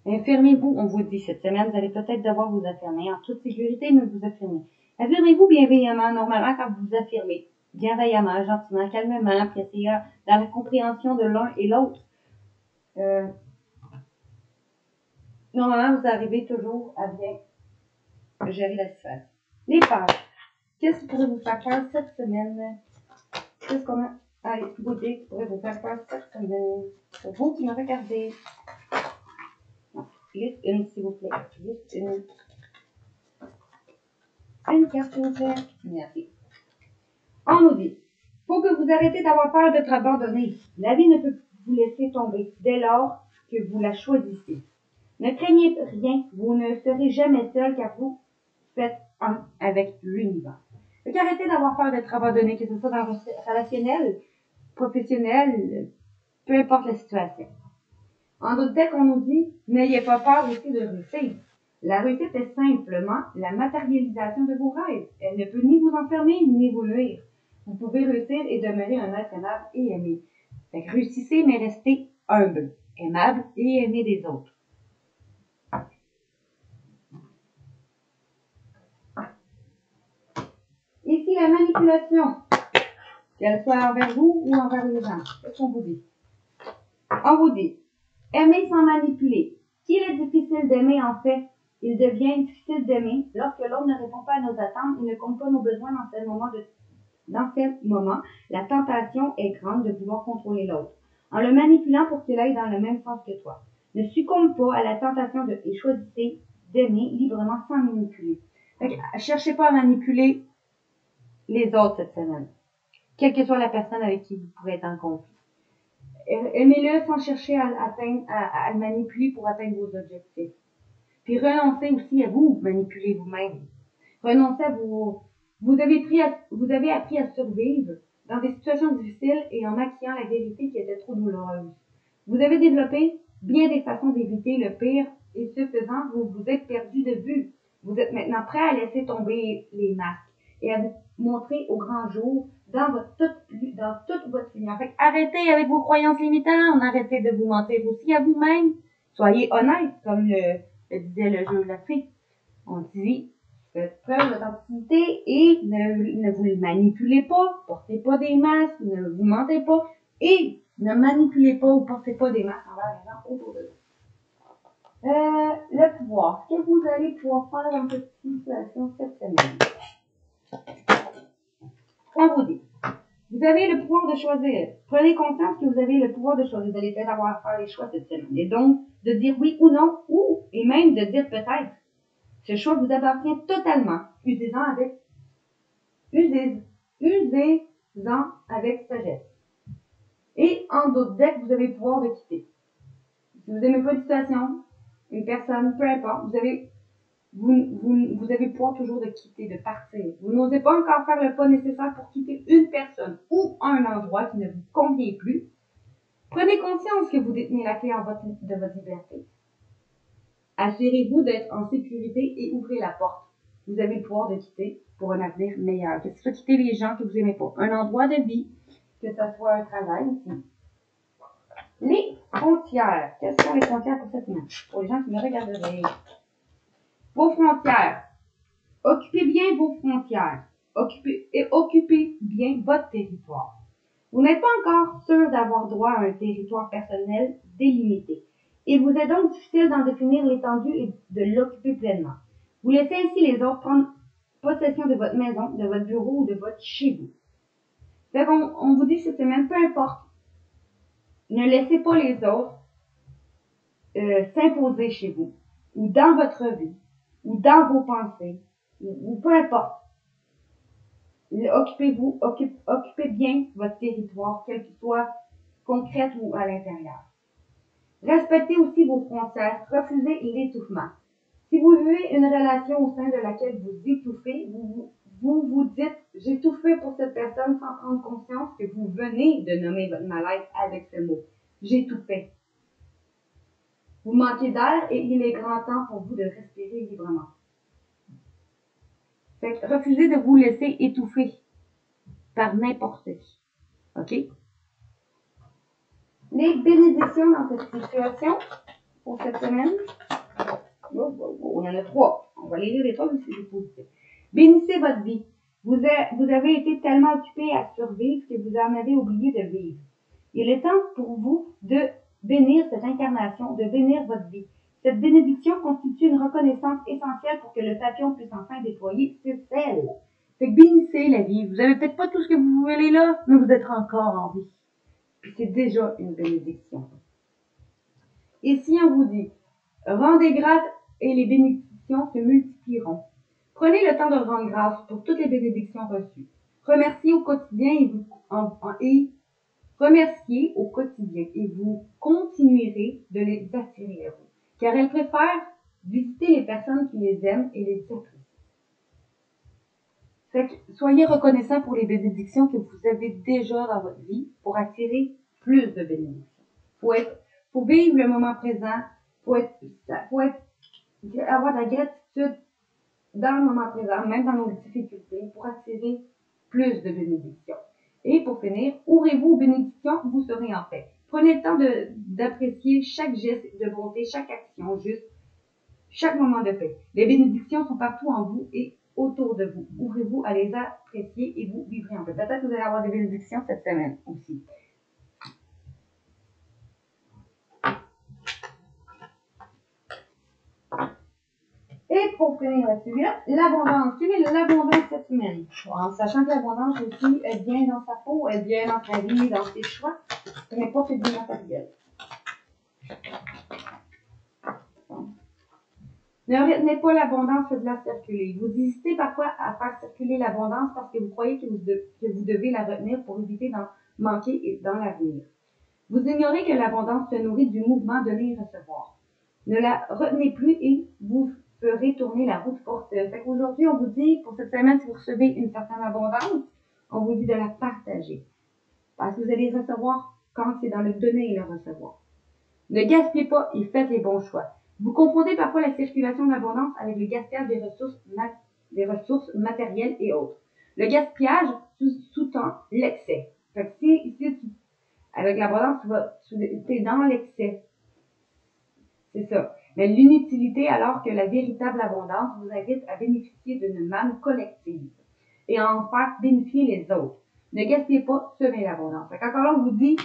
Affirmez-vous, on vous dit cette semaine, vous allez peut-être devoir vous affirmer en toute sécurité, mais vous affirmez. Affirmez-vous bienveillamment, normalement, quand vous vous affirmez. Bienveillamment, gentiment, calmement, précis, dans la compréhension de l'un et l'autre. Normalement, vous arrivez toujours à bien gérer la situation. Les pages. Qu'est-ce qui pourrait vous faire peur cette semaine? Qu'est-ce qu'on a à l'écouter qui pourrait vous faire peur cette semaine? Pour vous qui me regardez. Juste une, s'il vous plaît. Juste une. Une carte, s'il vous plaît. Merci. On nous dit, faut que vous arrêtez d'avoir peur d'être abandonné. La vie ne peut vous laisser tomber dès lors que vous la choisissez. Ne craignez rien, vous ne serez jamais seul car vous faites un avec l'univers. Donc arrêtez d'avoir peur d'être abandonné, que ce soit dans votre relationnel, professionnel, peu importe la situation. En d'autres textes, on nous dit, n'ayez pas peur aussi de réussir. La réussite est simplement la matérialisation de vos rêves. Elle ne peut ni vous enfermer, ni vous nuire. Vous pouvez réussir et demeurer un être aimable et aimé. Fait que réussissez, mais restez humble, aimable et aimé des autres. Ici, la manipulation, qu'elle soit envers vous ou envers les gens. Qu'est-ce qu'on vous dit? On vous dit, aimer sans manipuler. Qu'il est difficile d'aimer, en fait, il devient difficile d'aimer lorsque l'autre ne répond pas à nos attentes et ne compte pas nos besoins dans ce moment. La tentation est grande de vouloir contrôler l'autre, en le manipulant pour qu'il aille dans le même sens que toi. Ne succombe pas à la tentation et choisissez d'aimer librement sans manipuler. Donc, cherchez pas à manipuler les autres cette semaine, quelle que soit la personne avec qui vous pourrez être en conflit. Aimez-le sans chercher à le manipuler pour atteindre vos objectifs. Puis renoncez aussi à vous manipuler vous-même. Renoncez à vous avez appris à survivre dans des situations difficiles et en maquillant la vérité qui était trop douloureuse. Vous avez développé bien des façons d'éviter le pire et ce faisant, vous vous êtes perdu de vue. Vous êtes maintenant prêt à laisser tomber les masques et à vous montrer au grand jour dans toute votre lumière. Fait, arrêtez avec vos croyances limitantes, arrêtez de vous mentir aussi à vous-même. Soyez honnête, comme le disait le jeu de la fée. On dit, faites preuve d'authenticité et ne vous manipulez pas, portez pas des masques, ne vous mentez pas et ne manipulez pas ou portez pas des masques envers les gens autour de vous. Le pouvoir. Ce que vous allez pouvoir faire dans cette situation cette semaine. On vous dit, vous avez le pouvoir de choisir. Prenez conscience que vous avez le pouvoir de choisir. Vous allez peut-être avoir à faire les choix cette semaine. Et donc, de dire oui ou non, et même de dire peut-être. Ce choix vous appartient totalement. Usez-en avec sagesse. Et en d'autres decks, vous avez le pouvoir de quitter. Si vous n'aimez pas une situation, une personne, peu importe, vous avez le pouvoir toujours de quitter, de partir. Vous n'osez pas encore faire le pas nécessaire pour quitter une personne ou un endroit qui ne vous convient plus. Prenez conscience que vous détenez la clé de votre liberté. Assurez-vous d'être en sécurité et ouvrez la porte. Vous avez le pouvoir de quitter pour un avenir meilleur. Que ce soit quitter les gens que vous n'aimez pas, un endroit de vie, que ce soit un travail aussi. Les frontières. Quelles sont les frontières pour cette semaine? Pour les gens qui me regarderaient. Vos frontières. Occupez bien vos frontières. Occupez bien votre territoire. Vous n'êtes pas encore sûr d'avoir droit à un territoire personnel délimité. Il vous est donc difficile d'en définir l'étendue et de l'occuper pleinement. Vous laissez ainsi les autres prendre possession de votre maison, de votre bureau ou de votre chez vous. Fait on vous dit cette semaine, peu importe, ne laissez pas les autres s'imposer chez vous, ou dans votre vie, ou dans vos pensées, ou peu importe. Occupez bien votre territoire, quel qu'il soit concret ou à l'intérieur. Respectez aussi vos frontières, refusez l'étouffement. Si vous vivez une relation au sein de laquelle vous étouffez, vous dites « j'ai tout fait pour cette personne » sans prendre conscience que vous venez de nommer votre malaise avec ce mot. J'ai tout fait. Vous manquez d'air et il est grand temps pour vous de respirer librement. Fait que refusez de vous laisser étouffer par n'importe qui. OK? Les bénédictions dans cette situation pour cette semaine. Il y en a 3. On va les lire les 3, mais c'est positif. Bénissez votre vie. Vous avez été tellement occupé à survivre que vous en avez oublié de vivre. Il est temps pour vous de bénir cette incarnation, de bénir votre vie. Cette bénédiction constitue une reconnaissance essentielle pour que le papillon puisse enfin déployer ses ailes. Fait que bénissez la vie. Vous avez peut-être pas tout ce que vous voulez là, mais vous êtes encore en vie. Puis c'est déjà une bénédiction. Et si on vous dit, rendez grâce et les bénédictions se multiplieront. Prenez le temps de rendre grâce pour toutes les bénédictions reçues. Remerciez au quotidien remerciez au quotidien et vous continuerez de les attirer à vous. Car elles préfèrent visiter les personnes qui les aiment et les apprécient. Fait que soyez reconnaissants pour les bénédictions que vous avez déjà dans votre vie pour attirer plus de bénédictions. Faut vivre le moment présent, avoir de la gratitude dans le moment présent, même dans nos difficultés, pour attirer plus de bénédictions. Et pour finir, ouvrez-vous aux bénédictions, vous serez en paix. Prenez le temps d'apprécier chaque geste de bonté, chaque action juste, chaque moment de paix. Les bénédictions sont partout en vous et autour de vous. Ouvrez-vous à les apprécier et vous vivrez en paix. Peut-être que vous allez avoir des bénédictions cette semaine aussi. Et pour finir celui-là, l'abondance. Quelle est l'abondance cette semaine? En sachant que l'abondance aussi, elle vient dans sa peau, elle vient dans sa vie, dans ses choix, mais pas que bien matériel. Ne retenez pas l'abondance, faites-la circuler. Vous hésitez parfois à faire circuler l'abondance parce que vous croyez que vous devez la retenir pour éviter d'en manquer dans l'avenir. Vous ignorez que l'abondance se nourrit du mouvement donner et recevoir. Ne la retenez plus et vous ferez tourner la roue forceuse. Fait qu'aujourd'hui, on vous dit, pour cette semaine, si vous recevez une certaine abondance, on vous dit de la partager. Parce que vous allez recevoir quand c'est dans le donner et le recevoir. Ne gaspillez pas et faites les bons choix. Vous confondez parfois la circulation d'abondance avec le gaspillage des ressources matérielles et autres. Le gaspillage sous-tend l'excès. Fait que si avec l'abondance, t'es dans l'excès. C'est ça. Mais l'inutilité, alors que la véritable abondance vous invite à bénéficier d'une manne collective et à en faire bénéficier les autres. Ne gaspillez pas, semez l'abondance. Fait qu'encore là, on vous dit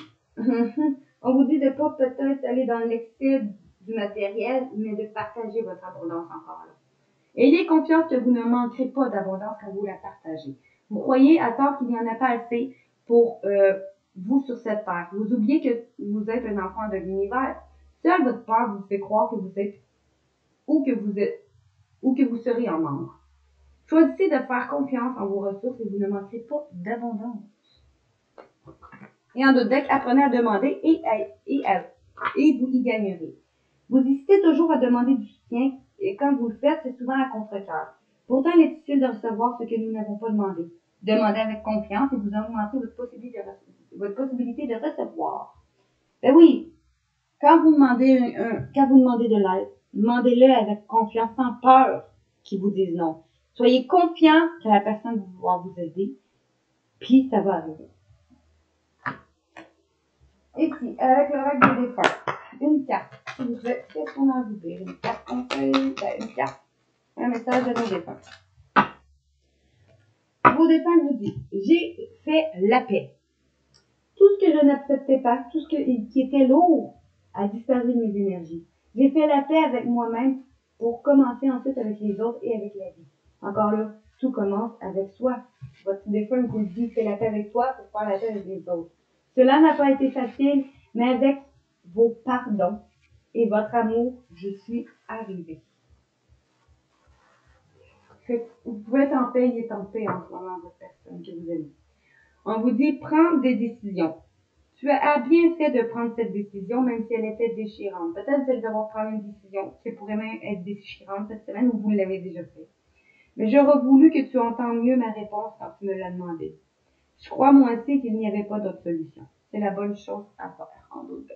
de pas peut-être aller dans l'excès du matériel, mais de partager votre abondance encore là. Ayez confiance que vous ne manquerez pas d'abondance quand vous la partagez. Vous croyez à tort qu'il n'y en a pas assez pour vous sur cette terre. Vous oubliez que vous êtes un enfant de l'univers. Seule votre peur vous fait croire que vous êtes ou que vous serez en manque. Choisissez de faire confiance en vos ressources et vous ne manquerez pas d'abondance. Et en d'autres decks, apprenez à demander et à et vous y gagnerez. Vous hésitez toujours à demander du soutien et quand vous le faites, c'est souvent à contre-cœur. Pourtant, il est difficile de recevoir ce que nous n'avons pas demandé. Demandez avec confiance et vous augmentez votre possibilité de recevoir. Ben oui, quand vous demandez de l'aide, demandez-le avec confiance, sans peur qu'ils vous disent non. Soyez confiant que la personne va pouvoir vous aider, puis ça va arriver. Ici, avec le règle des défunts, une carte. S'il vous plaît, qu'est-ce qu'on a à vous dire? Une carte conseil, une carte, un message de nos défunts. Vos défunts vous disent, j'ai fait la paix. Tout ce que je n'acceptais pas, tout ce qui était lourd, a disparu de mes énergies. J'ai fait la paix avec moi-même pour commencer ensuite avec les autres et avec la vie. Encore là, tout commence avec soi. Votre défunt vous dit, fais la paix avec toi pour faire la paix avec les autres. Cela n'a pas été facile, mais avec vos pardons et votre amour, je suis arrivée. Vous pouvez être en paix, il est en paix en ce moment, votre personne que vous aimez. On vous dit, prendre des décisions. Tu as bien fait de prendre cette décision, même si elle était déchirante. Peut-être que vous allez devoir prendre une décision qui pourrait même être déchirante cette semaine, ou vous l'avez déjà fait. Mais j'aurais voulu que tu entendes mieux ma réponse quand tu me l'as demandé. Je crois moi aussi qu'il n'y avait pas d'autre solution. C'est la bonne chose à faire, en d'autres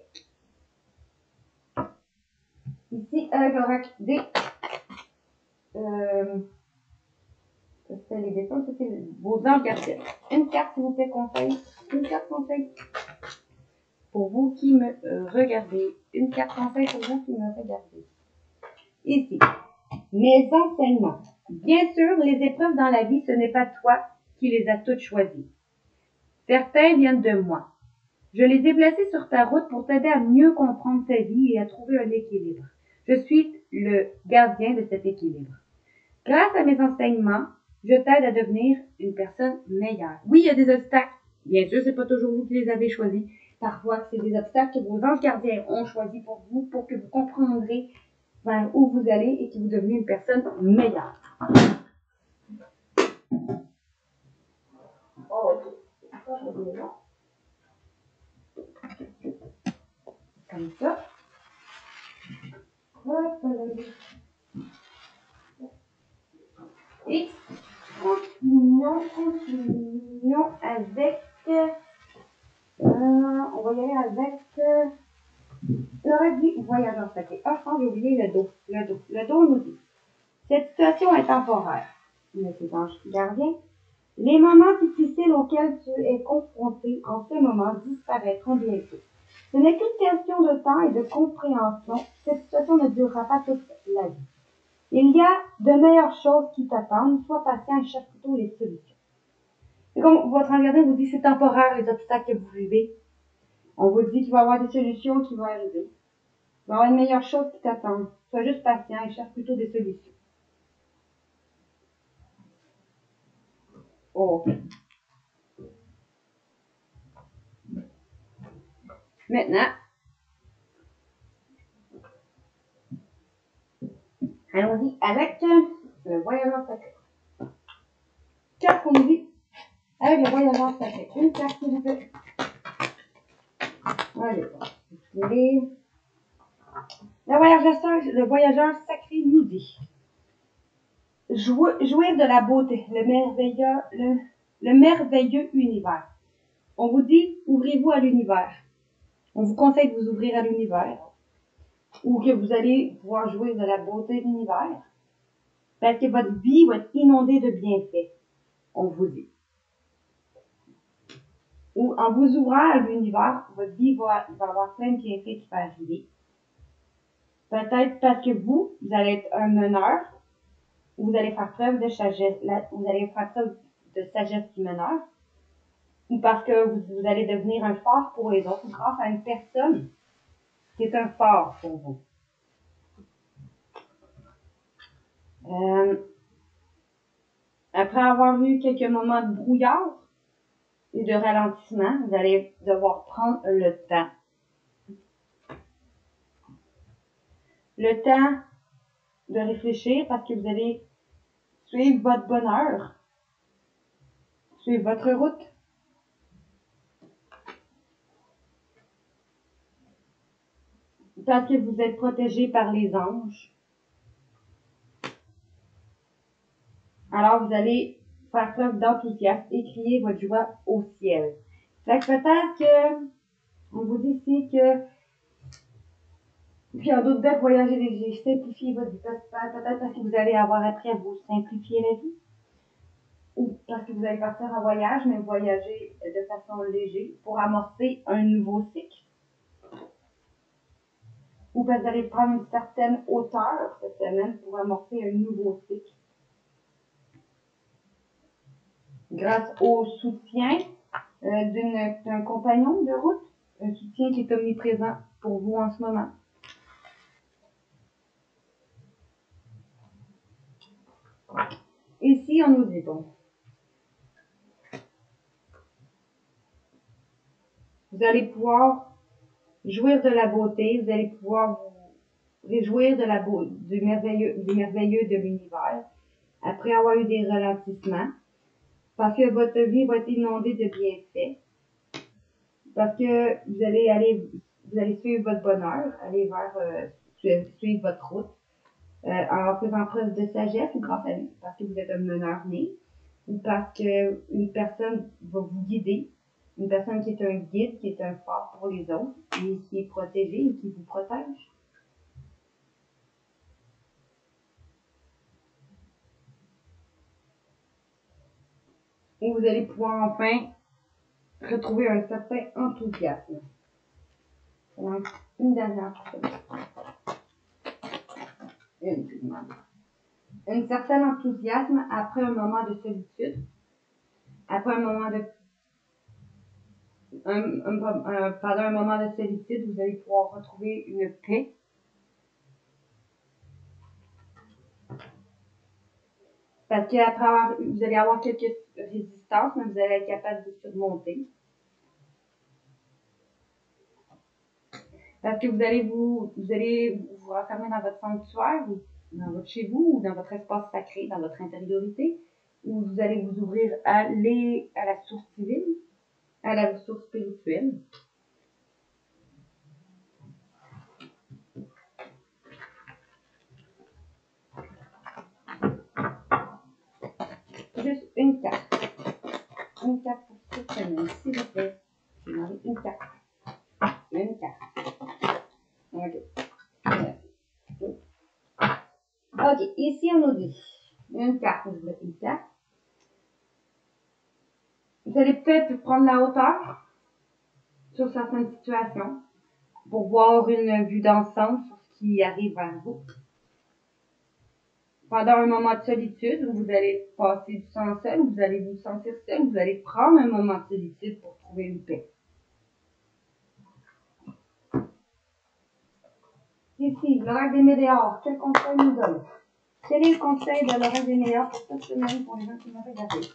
cas. Ici, avec l'oracle des... c'était les défauts, c'était vos anges gardiens. Une carte, s'il vous plaît, conseil. Une carte conseil. Pour vous qui me regardez. Une carte conseil pour vous qui me regardez. Ici, mes enseignements. Bien sûr, les épreuves dans la vie, ce n'est pas toi qui les as toutes choisies. Certains viennent de moi. Je les ai placés sur ta route pour t'aider à mieux comprendre ta vie et à trouver un équilibre. Je suis le gardien de cet équilibre. Grâce à mes enseignements, je t'aide à devenir une personne meilleure. Oui, il y a des obstacles. Bien sûr, c'est pas toujours vous qui les avez choisis. Parfois, c'est des obstacles que vos anges gardiens ont choisis pour vous, pour que vous comprendrez vers où vous allez et que vous devenez une personne meilleure. Oh, ok. Comme ça. Et continuons avec... on va y aller avec... l'oracle du voyageur sacré. Ah, je pense que j'ai oublié le dos. Le dos nous dit. Cette situation est temporaire. Mais c'est ange gardien. Les moments difficiles auxquels tu es confronté en ce moment disparaîtront bientôt. Ce n'est qu'une question de temps et de compréhension. Cette situation ne durera pas toute la vie. Il y a de meilleures choses qui t'attendent. Sois patient et cherche plutôt les solutions. Et comme votre ange gardien vous dit, c'est temporaire les obstacles que vous vivez. On vous dit qu'il va y avoir des solutions qui vont arriver. Il va y avoir une meilleure chose qui t'attend. Sois juste patient et cherche plutôt des solutions. Oh. Maintenant, allons-y avec le voyageur sacré. Qu'est-ce qu'on nous dit avec le voyageur sacré? Une carte, s'il vous plaît. Allez, le voyageur sacré nous dit jouir de la beauté, le merveilleux univers. On vous dit, ouvrez-vous à l'univers. On vous conseille de vous ouvrir à l'univers. Ou que vous allez pouvoir jouir de la beauté de l'univers. Parce que votre vie va être inondée de bienfaits. On vous dit. Ou en vous ouvrant à l'univers, votre vie va avoir plein de bienfaits qui vont arriver. Peut-être parce que vous allez être un meneur, vous allez faire preuve de sagesse, vous allez faire preuve de sagesse du meneur, ou parce que vous allez devenir un phare pour les autres, grâce à une personne qui est un phare pour vous. Après avoir eu quelques moments de brouillard et de ralentissement, vous allez devoir prendre le temps. Le temps de réfléchir parce que vous allez suivre votre bonheur, suivre votre route. Parce que vous êtes protégé par les anges. Alors, vous allez faire preuve d'enthousiasme et crier votre joie au ciel. Fait que peut-être que, on vous dit ici que, puis en d'autres dates, voyager léger, simplifier votre vie. Peut-être parce que vous allez avoir appris à vous simplifier la vie. Ou parce que vous allez partir en voyage, mais voyager de façon légère pour amorcer un nouveau cycle. Ou parce que vous allez prendre une certaine hauteur cette semaine pour amorcer un nouveau cycle. Grâce au soutien d'un compagnon de route, un soutien qui est omniprésent pour vous en ce moment. Ici, on nous dit donc, vous allez pouvoir jouir de la beauté, vous allez pouvoir vous réjouir de la du merveilleux de l'univers, après avoir eu des ralentissements, parce que votre vie va être inondée de bienfaits, parce que vous allez suivre votre bonheur, aller vers, suivre votre route, en faisant preuve de sagesse ou grâce à lui, parce que vous êtes un meneur né, ou parce qu'une personne va vous guider, une personne qui est un guide, qui est un phare pour les autres, et qui est protégé et qui vous protège. Et vous allez pouvoir enfin retrouver un certain enthousiasme. Donc, une dernière un certain enthousiasme après un moment de solitude, après un moment de pendant un moment de solitude, vous allez pouvoir retrouver une paix. Parce qu'après vous allez avoir quelques résistances, mais vous allez être capable de surmonter. Parce que vous allez vous renfermer dans votre sanctuaire, ou dans votre chez vous, ou dans votre espace sacré, dans votre intériorité, où vous allez vous ouvrir à la source divine, à la source spirituelle. Juste une carte. Une carte pour cette semaine, s'il vous plaît. Je vais demander une carte. Une carte. Ok. Ok, ici on nous dit une carte, je veux une carte. Vous allez peut-être prendre la hauteur sur certaines situations pour voir une vue d'ensemble sur ce qui arrive vers vous. Pendant un moment de solitude où vous allez passer du temps seul, où vous allez vous sentir seul, vous allez prendre un moment de solitude pour trouver une paix. Ici, l'oracle des météores, quel conseil nous donne? Quel est le conseil de l'oracle des météores pour cette semaine pour les gens qui m'ont regardé?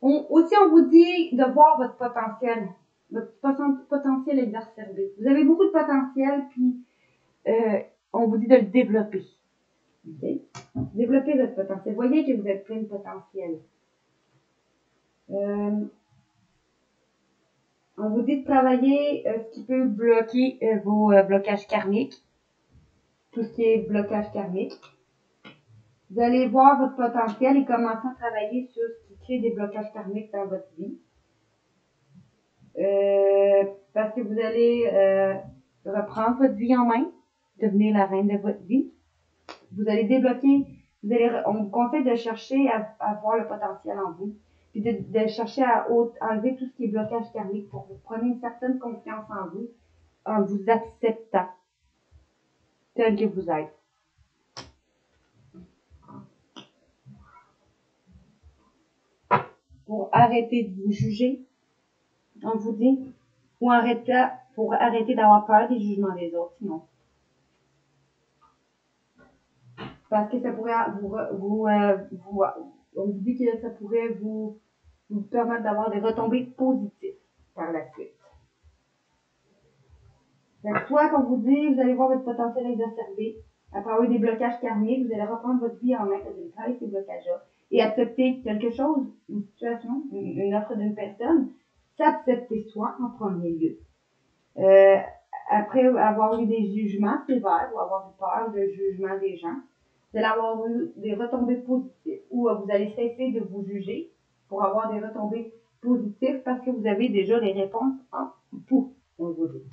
Aussi, on vous dit de voir votre potentiel exacerbé. Vous avez beaucoup de potentiel, puis on vous dit de le développer. Okay? Développez votre potentiel. Voyez que vous êtes plein de potentiel. On vous dit de travailler ce qui peut bloquer vos blocages karmiques. Tout ce qui est blocage karmique. Vous allez voir votre potentiel et commencer à travailler sur ce qui crée des blocages karmiques dans votre vie. Parce que vous allez reprendre votre vie en main, devenir la reine de votre vie. Vous allez débloquer, on vous conseille de chercher à voir le potentiel en vous, puis de chercher à enlever tout ce qui est blocage karmique pour vous prendre une certaine confiance en vous acceptant tel que vous êtes. Pour arrêter de vous juger, on vous dit, ou pour arrêter d'avoir peur des jugements des autres, sinon. Parce que ça pourrait on vous dit que ça pourrait vous permettre d'avoir des retombées positives par la suite. Donc, soit qu'on vous dit, vous allez voir votre potentiel exacerbé, après avoir eu des blocages karmiques, vous allez reprendre votre vie en main, vous allez travailler ces blocages-là, et accepter quelque chose, une situation, une offre d'une personne, s'accepter soi en premier lieu. Après avoir eu des jugements sévères ou avoir eu peur de jugement des gens, vous allez avoir eu des retombées positives ou vous allez cesser de vous juger pour avoir des retombées positives parce que vous avez déjà les réponses en vous, on va dire.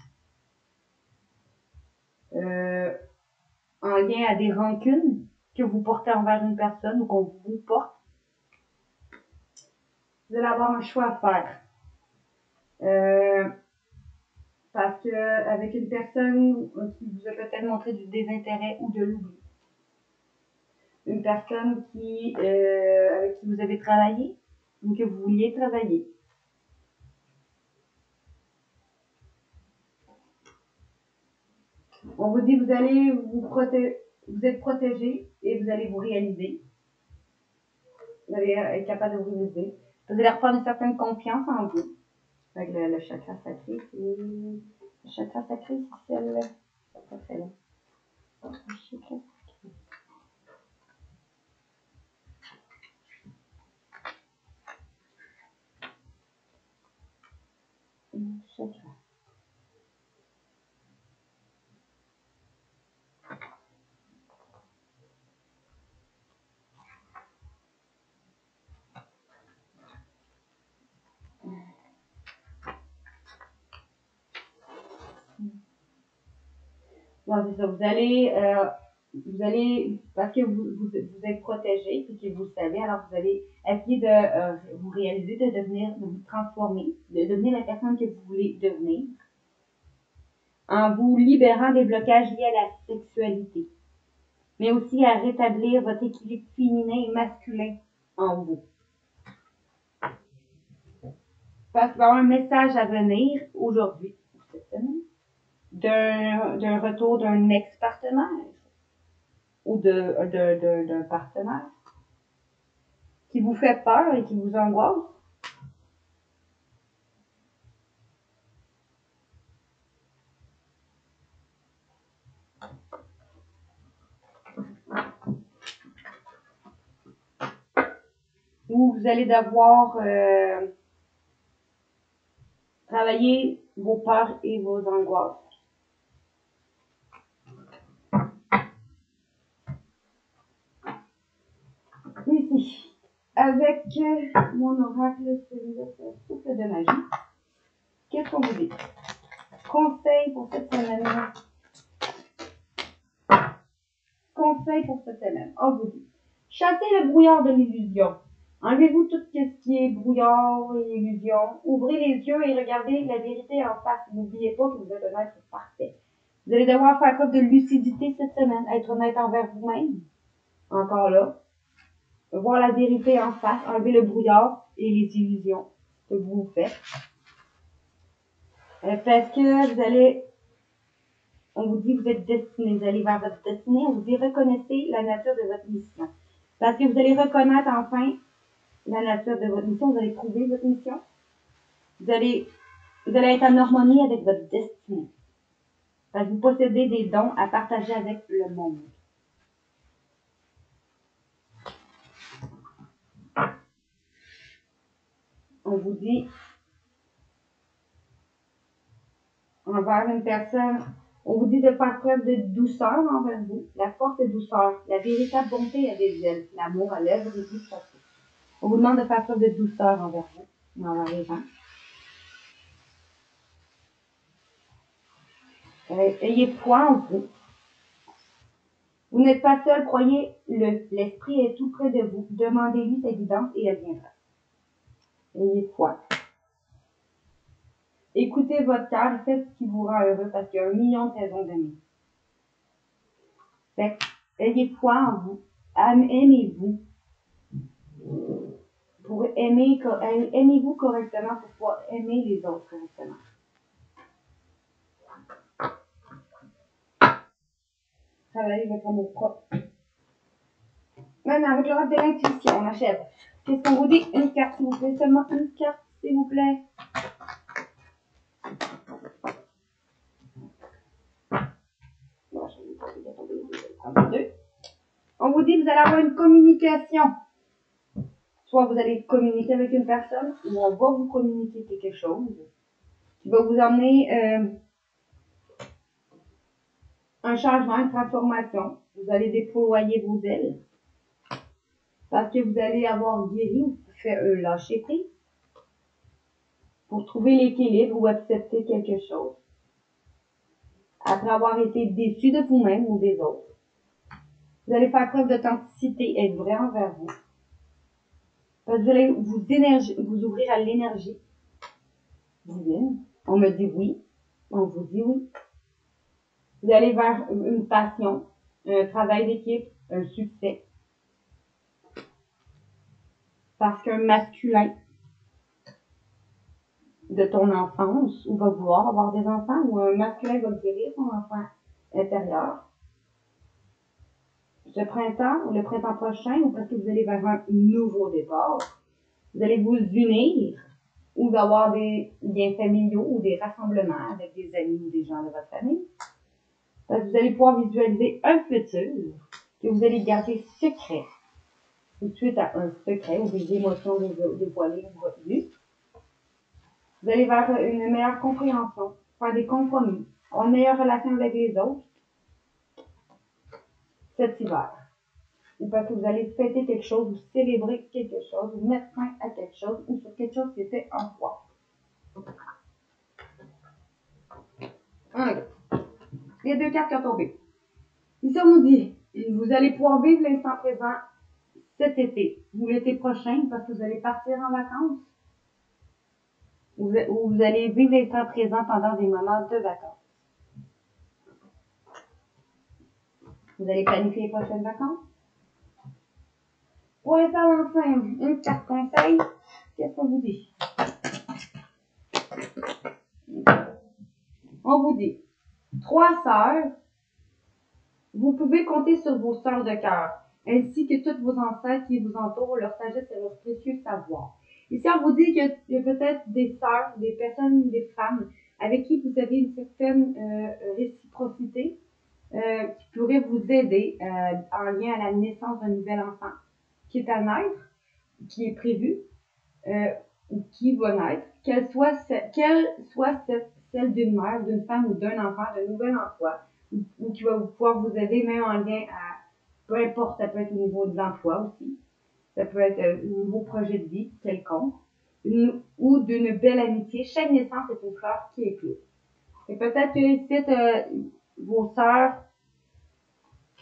En lien à des rancunes que vous portez envers une personne ou qu'on vous porte, vous allez avoir un choix à faire. Parce que avec une personne qui vous a peut-être montré du désintérêt ou de l'oubli. Une personne avec qui vous avez travaillé ou que vous vouliez travailler. On vous dit vous allez vous êtes protégé et vous allez vous réaliser. Vous allez être capable de vous réaliser. Vous allez reprendre une certaine confiance en vous. Avec le chakra sacré, le chakra sacré, c'est celle-là. Pas celle-là. Le chakra sacré. Chakra. Non, c'est ça. Vous allez, parce que vous êtes protégé et que vous le savez, alors vous allez essayer de vous réaliser, de vous transformer, de devenir la personne que vous voulez devenir, en vous libérant des blocages liés à la sexualité, mais aussi à rétablir votre équilibre féminin et masculin en vous. Parce qu'il va y avoir un message à venir aujourd'hui, cette semaine, d'un retour d'un ex-partenaire ou d'un partenaire qui vous fait peur et qui vous angoisse. Où vous allez devoir travailler vos peurs et vos angoisses. Ici, avec mon oracle, celui-là, c'est un souffle de magie. Qu'est-ce qu'on vous dit? Conseil pour cette semaine. Conseil pour cette semaine. On vous dit. Chassez le brouillard de l'illusion. Enlevez-vous tout ce qui est brouillard et illusion. Ouvrez les yeux et regardez la vérité en face. N'oubliez pas que vous êtes un être parfait. Vous allez devoir faire preuve de lucidité cette semaine. Être honnête envers vous-même. Encore là. Voir la vérité en face. Enlever le brouillard et les illusions que vous faites. Parce que vous allez... On vous dit que vous êtes destiné, vous allez vers votre destinée. On vous dit reconnaissez la nature de votre mission. Parce que vous allez reconnaître enfin la nature de votre mission. Vous allez trouver votre mission. Vous allez être en harmonie avec votre destinée. Parce que vous possédez des dons à partager avec le monde. On vous dit envers une personne, on vous dit de faire preuve de douceur envers vous. La force et douceur, la véritable bonté a des ailes, l'amour à l'œuvre et du château. On vous demande de faire preuve de douceur envers vous et envers les gens. Ayez foi en vous. Vous n'êtes pas seul, croyez-le. L'esprit est tout près de vous. Demandez-lui sa guidance et elle viendra. Ayez foi. Écoutez votre cœur et faites ce qui vous rend heureux parce qu'il y a 1 million de raisons d'aimer. Ayez foi en vous. Aimez-vous. Pour aimez-vous correctement pour pouvoir aimer les autres correctement. Travaillez votre amour propre. Maintenant, avec le reste de l'intuition, on achève. Qu'est-ce qu'on vous dit? Une carte, s'il vous plaît. Seulement une carte, s'il vous plaît. Bon, je vais pas tomber. On vous dit que vous allez avoir une communication Soit vous allez communiquer avec une personne, ou on va vous communiquer quelque chose qui va vous emmener un changement, une transformation. Vous allez déployer vos ailes parce que vous allez avoir guéri ou fait lâcher prise pour trouver l'équilibre ou accepter quelque chose après avoir été déçu de vous-même ou des autres. Vous allez faire preuve d'authenticité et être vrai envers vous. Parce que vous allez vous ouvrir à l'énergie divine. On me dit oui, on vous dit oui. Vous allez vers une passion, un travail d'équipe, un succès. Parce qu'un masculin de ton enfance, ou va vouloir avoir des enfants, ou un masculin va guérir son enfant intérieur. Ce printemps, ou le printemps prochain, ou parce que vous allez vers un nouveau départ, vous allez vous unir, ou avoir des liens familiaux, ou des rassemblements avec des amis ou des gens de votre famille. Parce que vous allez pouvoir visualiser un futur que vous allez garder secret, ou suite à un secret, ou des émotions dévoilées ou retenues. Vous allez vers une meilleure compréhension, faire des compromis, avoir une meilleure relation avec les autres cet hiver. Ou parce que vous allez fêter quelque chose, ou célébrer quelque chose, ou mettre fin à quelque chose, ou sur quelque chose qui était en foi. Les deux cartes qui ont tombé. Ici, on nous dit, vous allez pouvoir vivre l'instant présent cet été, ou l'été prochain, parce que vous allez partir en vacances. Ou vous allez vivre l'instant présent pendant des moments de vacances. Vous allez planifier les prochaines vacances. Pour les faire enfin une carte conseil, qu'est-ce qu'on vous dit? On vous dit, 3 sœurs, vous pouvez compter sur vos sœurs de cœur, ainsi que toutes vos ancêtres qui vous entourent, leur sagesse et leur précieux savoir. Ici, on vous dit qu'il y a peut-être des sœurs, des personnes, des femmes avec qui vous avez une certaine réciprocité qui pourrait vous aider en lien à la naissance d'un nouvel enfant qui est à naître, qui est prévu, ou qui va naître, qu'elle soit celle d'une mère, d'une femme ou d'un enfant, d'un nouvel emploi, ou qui va pouvoir vous aider même en lien à, peu importe, ça peut être au niveau de l'emploi aussi, ça peut être un nouveau projet de vie quelconque, ou d'une belle amitié. Chaque naissance est une fleur qui éclot. Et peut-être que ici, vos sœurs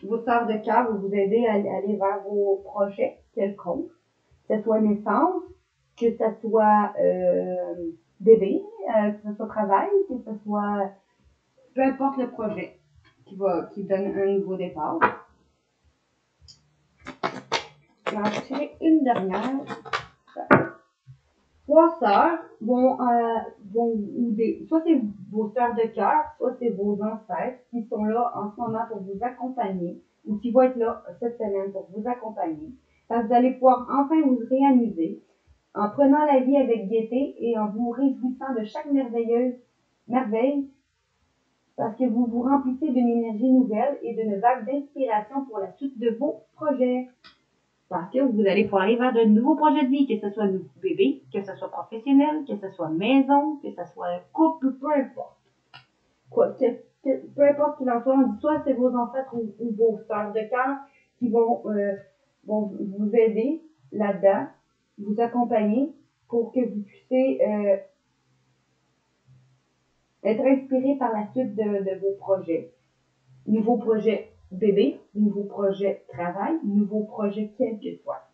de cœur vont vous aider à aller vers vos projets quelconques, que ce soit naissance, que ce soit bébé, que ce soit travail, que ce soit peu importe le projet qui donne un nouveau départ. Je vais en tirer une dernière. 3 sœurs soit c'est vos sœurs de cœur, soit c'est vos ancêtres qui sont là en ce moment pour vous accompagner, ou qui vont être là cette semaine pour vous accompagner. Parce que vous allez pouvoir enfin vous réamuser en prenant la vie avec gaieté et en vous réjouissant de chaque merveille, parce que vous vous remplissez d'une énergie nouvelle et d'une vague d'inspiration pour la suite de vos projets. Parce que vous allez pouvoir aller vers de nouveaux projets de vie, que ce soit un bébé, que ce soit professionnel, que ce soit maison, que ce soit couple, peu importe. Peu importe qu'il en soit, on dit soit c'est vos ancêtres ou vos sœurs de cœur qui vont vous aider là-dedans, vous accompagner pour que vous puissiez être inspiré par la suite de vos projets. Nouveaux projets bébé, nouveaux projets travail, nouveaux projets quel que soit.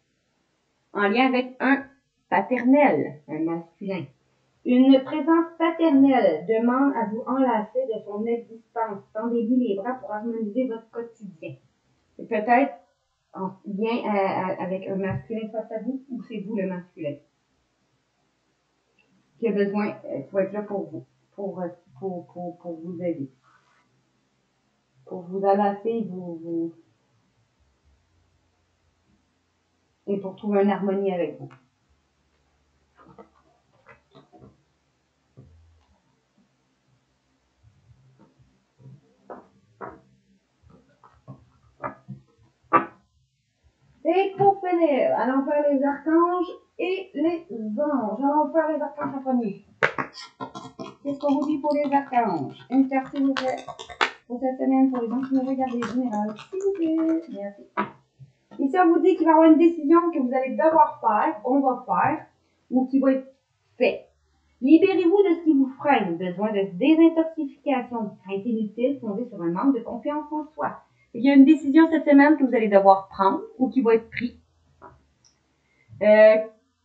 En lien avec un paternel, un masculin. Une présence paternelle demande à vous enlacer de son existence. Tendez-lui les bras pour harmoniser votre quotidien. Et peut-être en lien avec un masculin face à vous, ou c'est vous le masculin qui a besoin, qui va être là pour vous, pour vous aider, pour vous enlacer, et pour trouver une harmonie avec vous. Et pour finir, allons faire les archanges et les anges. Allons faire les archanges en premier. Qu'est-ce qu'on vous dit pour les archanges? Une carte, s'il vous plaît. Pour cette semaine, pour les gens qui nous regardent général, s'il vous plaît. Merci. Ici, on vous dit qu'il va y avoir une décision que vous allez devoir faire, on va faire, ou qui va être fait. Libérez-vous de ce qui vous freine. Besoin de désintoxication. Crainte inutile fondée sur un manque de confiance en soi. Il y a une décision cette semaine que vous allez devoir prendre ou qui va être prise.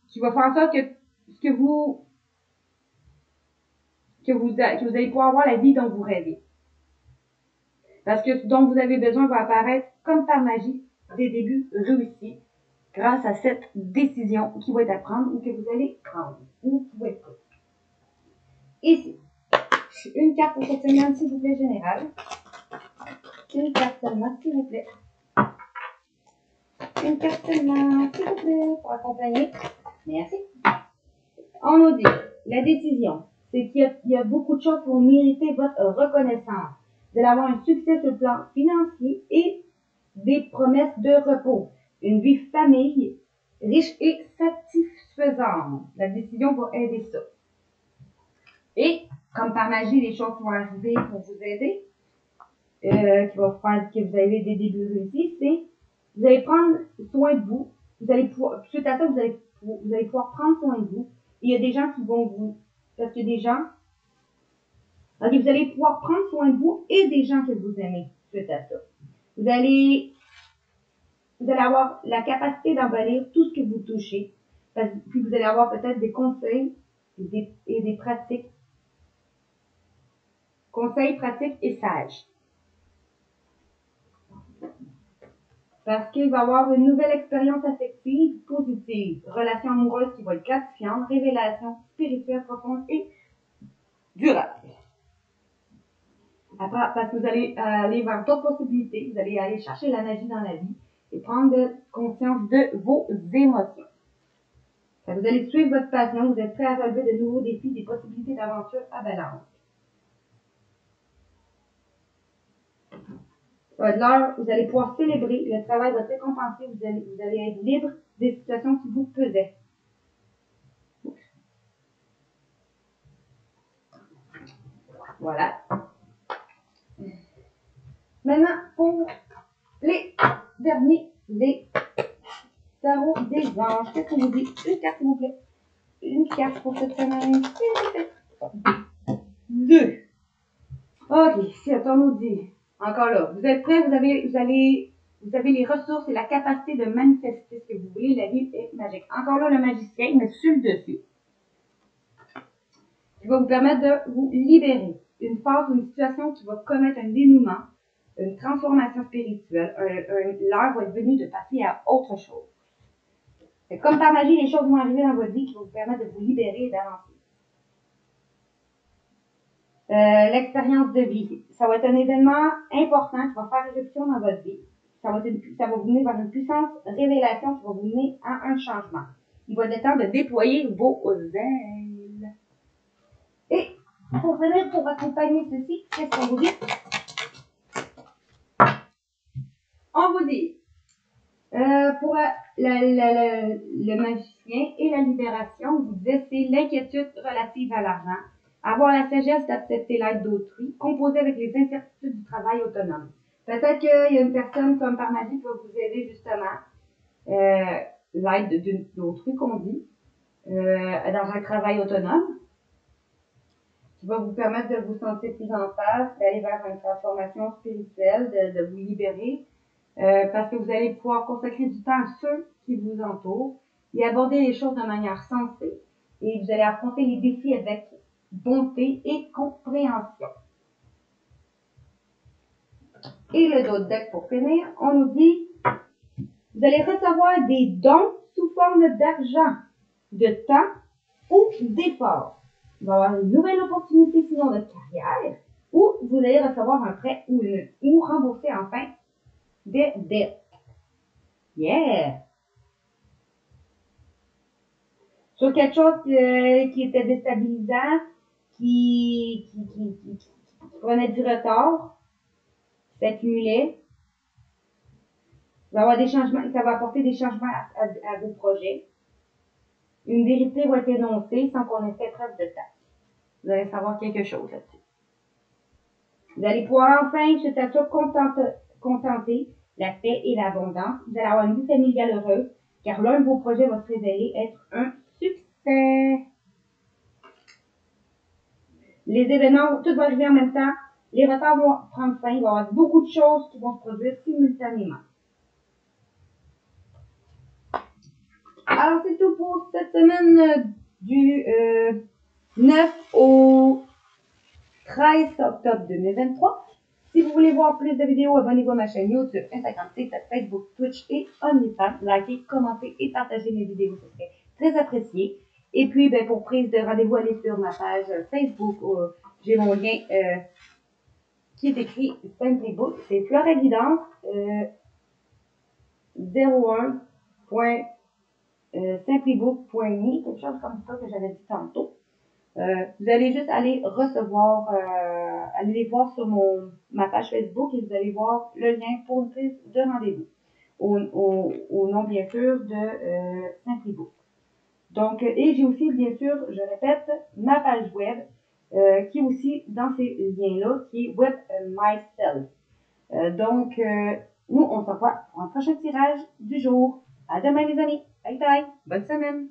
Qui va faire en sorte que vous allez pouvoir avoir la vie dont vous rêvez. Parce que ce dont vous avez besoin va apparaître comme par magie des débuts réussis grâce à cette décision qui va être à prendre ou que vous allez prendre ou qui va être prise. Ici, une carte pour cette semaine, s'il vous plaît, générale. Une carte seulement, s'il vous plaît. Une carte seulement, s'il vous plaît, pour accompagner. Merci. On nous dit, la décision, c'est qu'il y a beaucoup de choses qui vont mériter votre reconnaissance. Vous allez avoir un succès sur le plan financier et des promesses de repos. Une vie famille riche et satisfaisante. La décision va aider ça. Et, comme par magie, les choses vont arriver pour vous aider, qui va faire que vous avez des débuts réussis, c'est vous allez prendre soin de vous. Vous allez pouvoir, suite à ça, vous allez pouvoir prendre soin de vous. Et il y a des gens qui vont vous, parce que des gens, ok, vous allez pouvoir prendre soin de vous et des gens que vous aimez suite à ça. Vous allez avoir la capacité d'emballer tout ce que vous touchez. Puis vous allez avoir peut-être des conseils et des pratiques. Conseils, pratiques et sages. Parce qu'il va y avoir une nouvelle expérience affective positive, relation amoureuse qui va être gratifiante, révélation spirituelle profonde et durable. Après, parce que vous allez aller vers d'autres possibilités, vous allez aller chercher la magie dans la vie et prendre conscience de vos émotions. Vous allez suivre votre passion, vous êtes prêt à relever de nouveaux défis, des possibilités d'aventure à balance. L'heure, vous allez pouvoir célébrer, le travail va être récompensé, vous allez être libre des situations qui vous pesaient. Voilà. Maintenant, pour les derniers, les tarots des anges. Qu'est-ce qu'on vous dit? Une carte, s'il vous plaît. Une carte pour cette semaine. Deux. Ok, si, attends, nous dit. Encore là, vous êtes prêts, vous avez les ressources et la capacité de manifester ce que vous voulez. La vie est magique. Encore là, le magicien, mais sur le dessus. Qui va vous permettre de vous libérer. Une phase ou une situation qui va commettre un dénouement, une transformation spirituelle. L'heure va être venue de passer à autre chose. Et comme par magie, les choses vont arriver dans votre vie qui vont vous permettre de vous libérer et d'avancer. L'expérience de vie. Ça va être un événement important qui va faire éruption dans votre vie. Ça va vous mener vers une puissance révélation qui va vous mener à un changement. Il va être temps de déployer vos ailes. Et pour venir pour accompagner ceci, qu'est-ce qu'on vous dit? On vous dit, pour le magicien et la libération, vous disait c'est l'inquiétude relative à l'argent, avoir la sagesse d'accepter l'aide d'autrui, composer avec les incertitudes du travail autonome. Peut-être qu'il y a une personne comme par magie qui va vous aider justement, l'aide d'autrui qu'on dit, dans un travail autonome, qui va vous permettre de vous sentir plus en paix, d'aller vers une transformation spirituelle, de vous libérer. Parce que vous allez pouvoir consacrer du temps à ceux qui vous entourent et aborder les choses de manière sensée. Et vous allez affronter les défis avec bonté et compréhension. Et le dos de deck pour finir, on nous dit, vous allez recevoir des dons sous forme d'argent, de temps ou d'effort. Il va y avoir une nouvelle opportunité sinon de carrière ou vous allez recevoir un prêt ou rembourser enfin des dettes. Yeah! Sur quelque chose qui était déstabilisant, qui prenait du retard, s'accumulait. va avoir des changements, ça va apporter des changements à vos projets. Une vérité va être énoncée sans qu'on ait fait preuve de temps. Vous allez savoir quelque chose là-dessus. Vous allez pouvoir enfin, chez Tatou, contenter la paix et l'abondance. Vous allez avoir une vie familiale heureuse, car l'un de vos projets va se révéler être un succès. Les événements, tout va arriver en même temps. Les retards vont prendre fin. Il va y avoir beaucoup de choses qui vont se produire simultanément. Alors, c'est tout pour cette semaine du 9 au 13 octobre 2023. Si vous voulez voir plus de vidéos, abonnez-vous à ma chaîne YouTube, Instagram, TikTok, Facebook, Twitch et OnlyFans. Likez, commentez et partagez mes vidéos, ce serait très apprécié. Et puis, ben, pour prise de rendez-vous, allez sur ma page Facebook. J'ai mon lien qui est écrit Simply Book. C'est Flora Guidance 01.simplybook.me, quelque chose comme ça que j'avais dit tantôt. Vous allez juste aller recevoir, aller les voir sur ma page Facebook et vous allez voir le lien pour une prise de rendez-vous. Au nom, bien sûr, de Simply Book. Donc, et j'ai aussi, bien sûr, je répète, ma page web, qui est aussi dans ces liens-là, qui est Web Myself. Donc, nous, on se revoit pour un prochain tirage du jour. À demain, les amis. Bye bye. Bonne semaine.